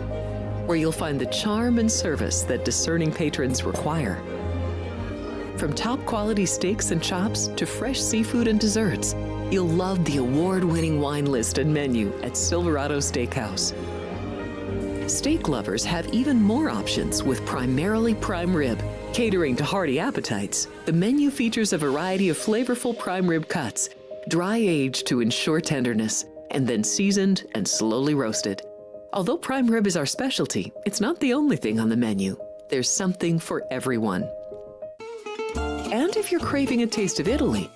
where you'll find the charm and service that discerning patrons require. From top quality steaks and chops to fresh seafood and desserts, you'll love the award-winning wine list and menu at Silverado Steakhouse. Steak lovers have even more options with primarily prime rib. Catering to hearty appetites, the menu features a variety of flavorful prime rib cuts, dry-aged to ensure tenderness, and then seasoned and slowly roasted. Although prime rib is our specialty, it's not the only thing on the menu. There's something for everyone. And if you're craving a taste of Italy,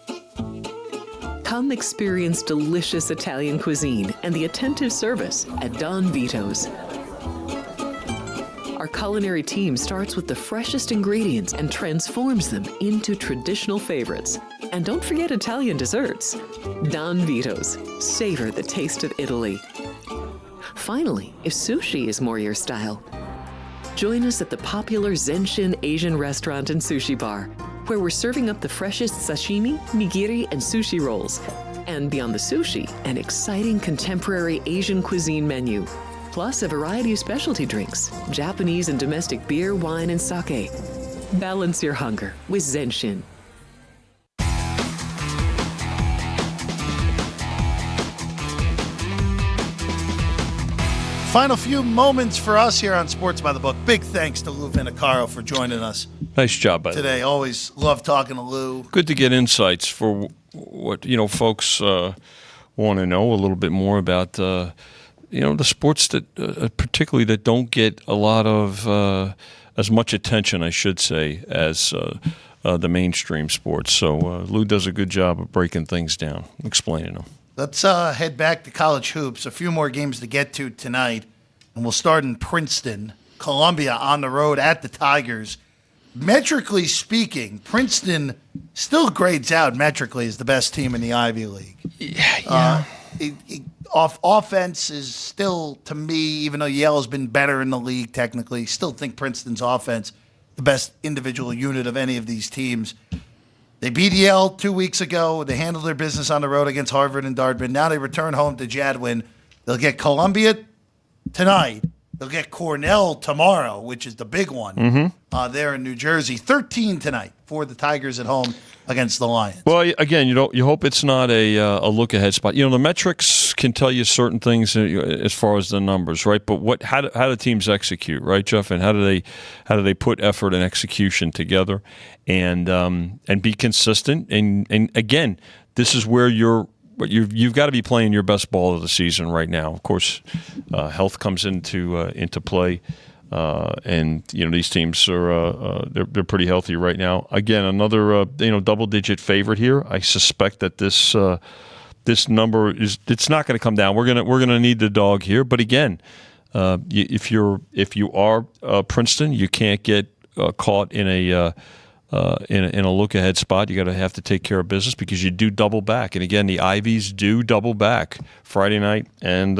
come experience delicious Italian cuisine and the attentive service at Don Vito's. Our culinary team starts with the freshest ingredients and transforms them into traditional favorites. And don't forget Italian desserts. Don Vito's. Savor the taste of Italy. Finally, if sushi is more your style, join us at the popular Zenshin Asian restaurant and sushi bar, where we're serving up the freshest sashimi, nigiri, and sushi rolls. And beyond the sushi, an exciting contemporary Asian cuisine menu, plus a variety of specialty drinks, Japanese and domestic beer, wine, and sake. Balance your hunger with Zenshin. Final few moments for us here on Sports by the Book. Big thanks to Lou Finocchiaro for joining us Nice job, by the way. today. Always love talking to Lou. Good to get insights for what folks want to know a little bit more about the sports that particularly that don't get a lot of as much attention, I should say, as the mainstream sports. So Lou does a good job of breaking things down, explaining them. Let's head back to college hoops. A few more games to get to tonight, and we'll start in Princeton. Columbia on the road at the Tigers. Metrically speaking, Princeton still grades out metrically as the best team in the Ivy League. Yeah. Offense is still, to me, even though Yale's been better in the league technically, still think Princeton's offense the best individual unit of any of these teams. They beat Yale 2 weeks ago. They handled their business on the road against Harvard and Dartmouth. Now they return home to Jadwin They'll get Columbia tonight. They'll get Cornell tomorrow, which is the big one there in New Jersey. 13 tonight for the Tigers at home against the Lions. Well, again, you hope it's not a look-ahead spot. The metrics can tell you certain things as far as the numbers, right? But how do teams execute, right, Jeff? And how do they put effort and execution together and be consistent? And again, this is where you've got to be playing your best ball of the season right now. Of course, health comes into play, and these teams are they're pretty healthy right now. Again, another double-digit favorite here. I suspect that this number it's not going to come down. We're gonna need the dog here. But again, if you are Princeton, you can't get caught in a look-ahead spot. You got to have to take care of business because you do double back. And again, the Ivies do double back Friday night and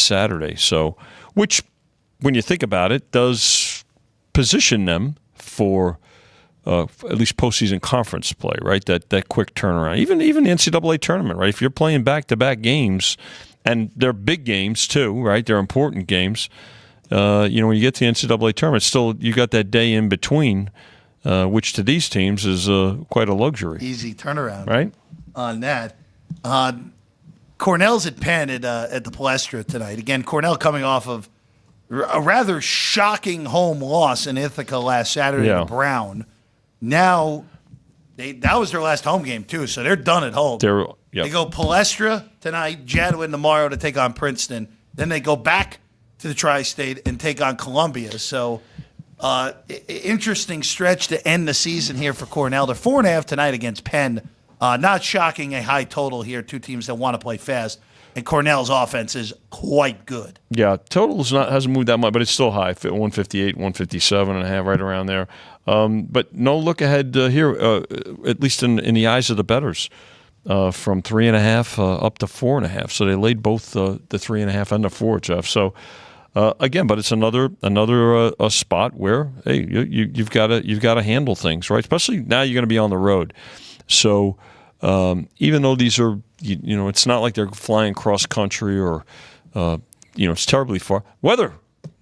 Saturday. So, which, when you think about it, does position them for at least postseason conference play, right? That quick turnaround. Even the NCAA tournament, right? If you're playing back-to-back games, and they're big games too, right? They're important games. When you get to the NCAA tournament, still you got that day in between, which to these teams is quite a luxury. Easy turnaround, right? On that, Cornell's at Penn at the Palestra tonight. Again, Cornell coming off of a rather shocking home loss in Ithaca last Saturday to Brown. Now, that was their last home game too, so they're done at home. They go Palestra tonight, Jadwin tomorrow to take on Princeton. Then they go back to the Tri-State and take on Columbia. So, interesting stretch to end the season here for Cornell. They're 4.5 tonight against Penn. Not shocking, a high total here. Two teams that want to play fast. And Cornell's offense is quite good. Yeah, total hasn't moved that much, but it's still high. 158, 157.5, right around there. But no look ahead here, at least in the eyes of the bettors. From 3.5 up to 4.5. So they laid both the 3.5 and the 4, Jeff. So again, but it's another spot where hey, you've got to handle things, right? Especially now you're going to be on the road. So even though these are it's not like they're flying cross country or it's terribly far. Weather.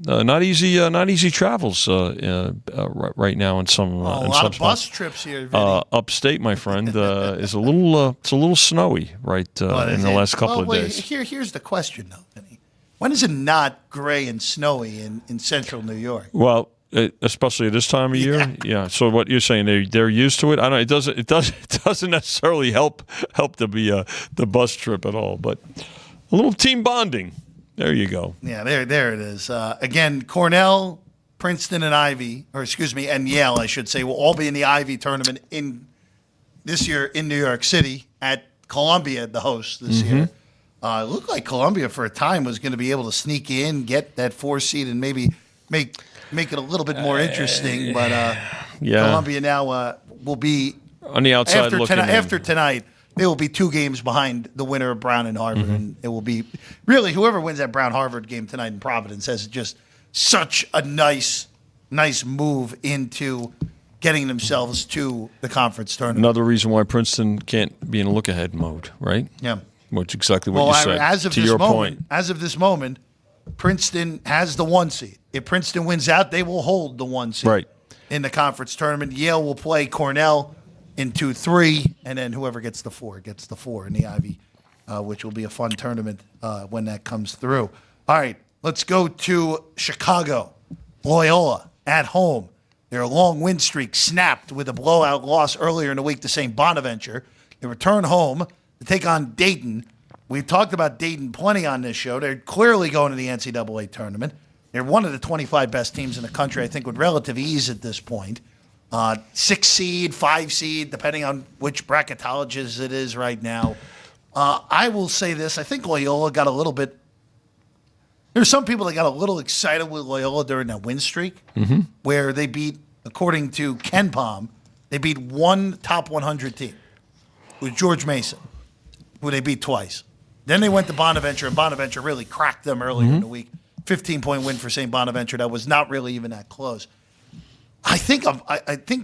Not easy travels right now in some. A lot of bus trips here. Upstate, my friend, is a little snowy right in the last couple of days. Here's the question, though, Vinny. When is it not gray and snowy in central New York? Well, especially at this time of year, yeah. So what you're saying, they're used to it. I don't. It doesn't necessarily help to be the bus trip at all, but a little team bonding. There you go. Yeah, there it is. Again, Cornell, Princeton, and Yale, I should say, will all be in the Ivy tournament this year in New York City at Columbia, the host this year. It looked like Columbia for a time was going to be able to sneak in, get that 4 seed, and maybe make it a little bit more interesting. But Columbia now will be on the outside after tonight. They will be 2 games behind the winner of Brown and Harvard, and it will be really whoever wins that Brown-Harvard game tonight in Providence has just such a nice move into getting themselves to the conference tournament. Another reason why Princeton can't be in a look-ahead mode, right? Yeah. Which exactly what you said. As of this moment, Princeton has the 1 seed. If Princeton wins out, they will hold the 1 seed in the conference tournament. Yale will play Cornell in 2-3, and then whoever gets the 4 in the Ivy, which will be a fun tournament when that comes through. All right, let's go to Chicago. Loyola at home. Their long win streak snapped with a blowout loss earlier in the week to St. Bonaventure. They return home to take on Dayton. We've talked about Dayton plenty on this show. They're clearly going to the NCAA tournament. They're one of the 25 best teams in the country, I think, with relative ease at this point. 6 seed, 5 seed, depending on which bracketologist it is right now. I will say this. I think Loyola got a little bit – there's some people that got a little excited with Loyola during that win streak where they beat, according to Ken Palm, they beat one top 100 team with George Mason, who they beat twice. Then they went to Bonaventure, and Bonaventure really cracked them earlier in the week. 15-point win for St. Bonaventure. That was not really even that close. I think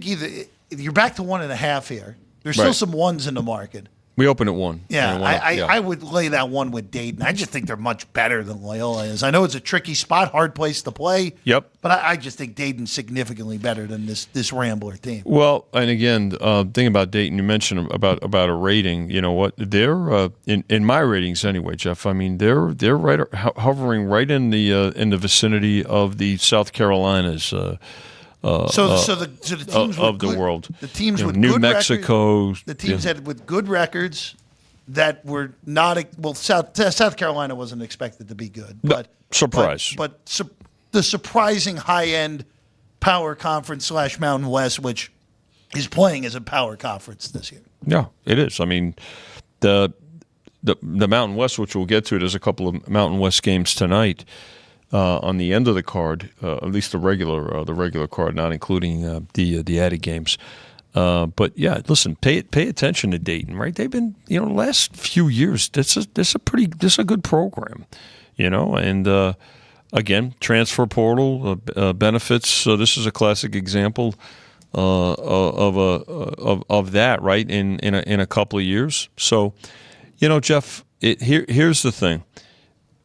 either you're back to 1.5 here. There's still some 1s in the market. We open at 1. Yeah, And it went up. I would lay that one with Dayton. I just think they're much better than Loyola is. I know it's a tricky spot, hard place to play. Yep. But I just think Dayton's significantly better than this Rambler team. Well, and again, thing about Dayton, you mentioned about a rating. You know what? They're in my ratings anyway, Jeff. I mean, they're right hovering right in the vicinity of the South Carolinas. So the teams of the world, the teams with New good Mexico, records, the teams with good records that were not South Carolina wasn't expected to be good, but surprise. But the surprising high end power conference / Mountain West, which is playing as a power conference this year. Yeah, it is. I mean, the Mountain West, which we'll get to, there's a couple of Mountain West games tonight. On the end of the card, at least the regular card, not including the added games. But yeah, listen, pay attention to Dayton, right? They've been, the last few years. This is a good program, and again, transfer portal benefits. So this is a classic example of that, right? In a couple of years. So, Jeff, here's the thing.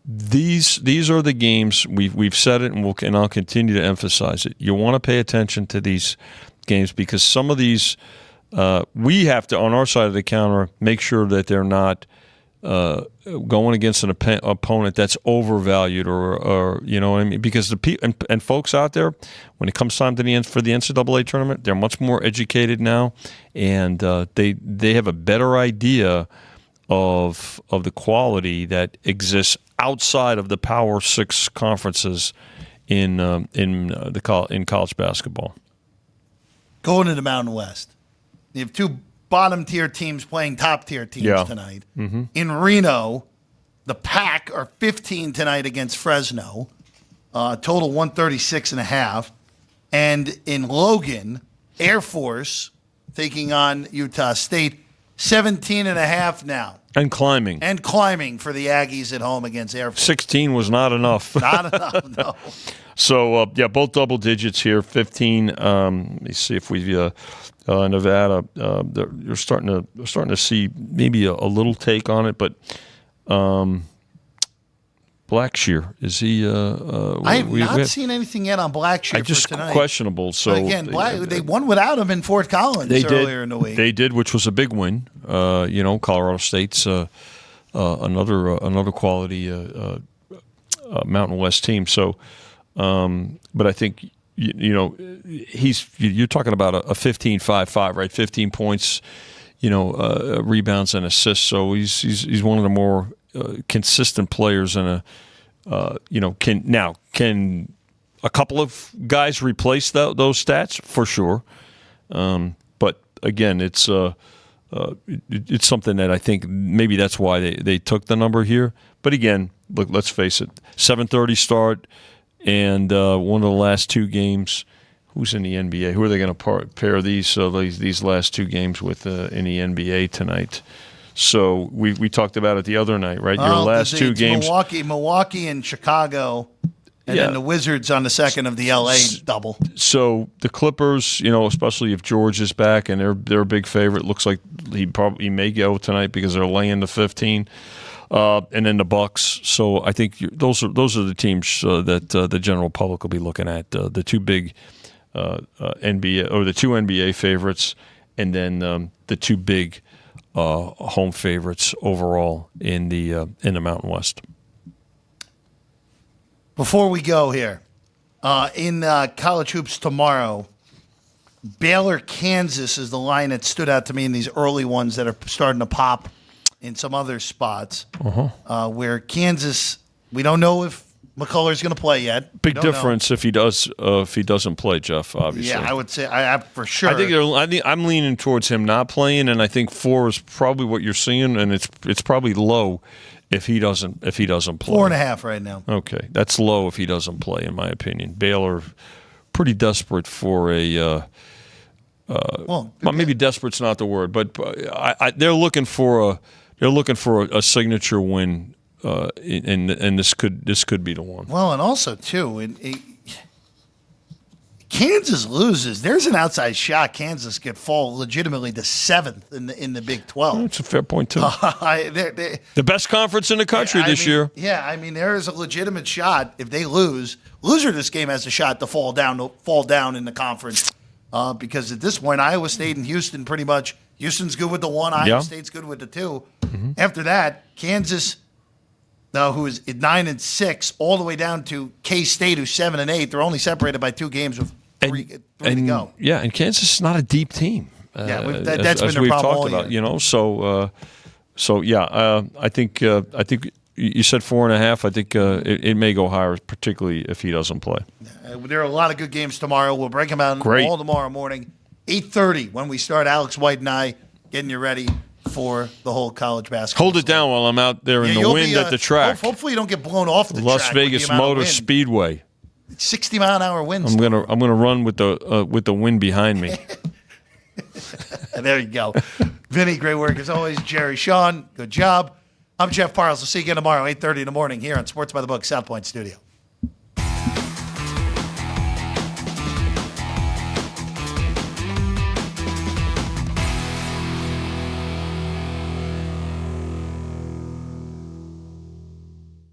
These are the games we've said it, and I'll continue to emphasize it. You want to pay attention to these games because some of these we have to, on our side of the counter, make sure that they're not going against an opponent that's overvalued or what I mean. Because the and folks out there, when it comes time to the end for the NCAA tournament, they're much more educated now, and they have a better idea of the quality that exists outside of the Power 6 conferences in college basketball. Going to the Mountain West, you have two bottom tier teams playing top tier teams tonight. Mm-hmm. In Reno, the Pack are 15 tonight against Fresno, total 136.5, and in Logan, Air Force taking on Utah State. 17.5 now. And climbing. For the Aggies at home against Air Force. 16 was not enough. Not enough, no. So, both double digits here, 15. Let me see if we Nevada, you're starting to see maybe a little take on it, but Blackshear, is he? I have not seen anything yet on Blackshear for tonight. Questionable. So but again, they won without him in Fort Collins earlier in the week. They did, which was a big win. Colorado State's another quality Mountain West team. So, but I think you're talking about a 15-5-5, right? 15 points, rebounds and assists. So he's one of the more consistent players in can a couple of guys replace those stats for sure, but again it's something that I think maybe that's why they took the number here. But again, look, let's face it, 7:30 start, and one of the last two games. Who's in the NBA? Who are they going to pair these last two games with in the NBA tonight? So we talked about it the other night, right? Your last two games, Milwaukee and Chicago, and then the Wizards on the second of the LA double. So the Clippers, especially if George is back and they're a big favorite. Looks like he may go tonight because they're laying the 15, and then the Bucks. So I think those are the teams that the general public will be looking at. The two big NBA or the two NBA favorites, and then the two big home favorites overall in the Mountain West. Before we go here, in college hoops tomorrow, Baylor, Kansas is the line that stood out to me in these early ones that are starting to pop in some other spots. Where Kansas, we don't know if McCullough's going to play yet. Big difference if he doesn't play, Jeff. Obviously, yeah, I would say I for sure. I think I'm leaning towards him not playing, and I think 4 is probably what you're seeing, and it's probably low if he doesn't play. 4.5 right now. Okay, that's low if he doesn't play, in my opinion. Baylor, pretty desperate for a. Maybe desperate's not the word, but they're looking for a signature win. And this could be the one. Well, and also too, Kansas loses, there's an outside shot Kansas could fall legitimately to 7th in the Big 12. That's a fair point, too. The best conference in the country this year. Yeah, I mean, there is a legitimate shot if they lose. Loser of this game has a shot to fall down in the conference because at this point, Iowa State and Houston pretty much, Houston's good with the 1, Iowa State's good with the 2. Mm-hmm. After that, Kansas, who is at 9-6, all the way down to K-State, who's 7-8. They're only separated by 2 games with three to go. Yeah, and Kansas is not a deep team. That's been as their we've problem talked all about. year. I think you said 4.5. I think it may go higher, particularly if he doesn't play. There are a lot of good games tomorrow. We'll break them out all tomorrow morning, 8:30 when we start. Alex White and I getting you ready for the whole college basketball. Hold it down while I'm out there in the wind at the track. Hopefully you don't get blown off the Las track. Vegas Motor Speedway. 60-mile-an-hour winds. I'm gonna run with the wind behind me. There you go. Vinny, great work as always. Jerry, Sean, good job. I'm Jeff Parles. We'll see you again tomorrow, 8:30 in the morning here on Sports by the Book, South Point Studio.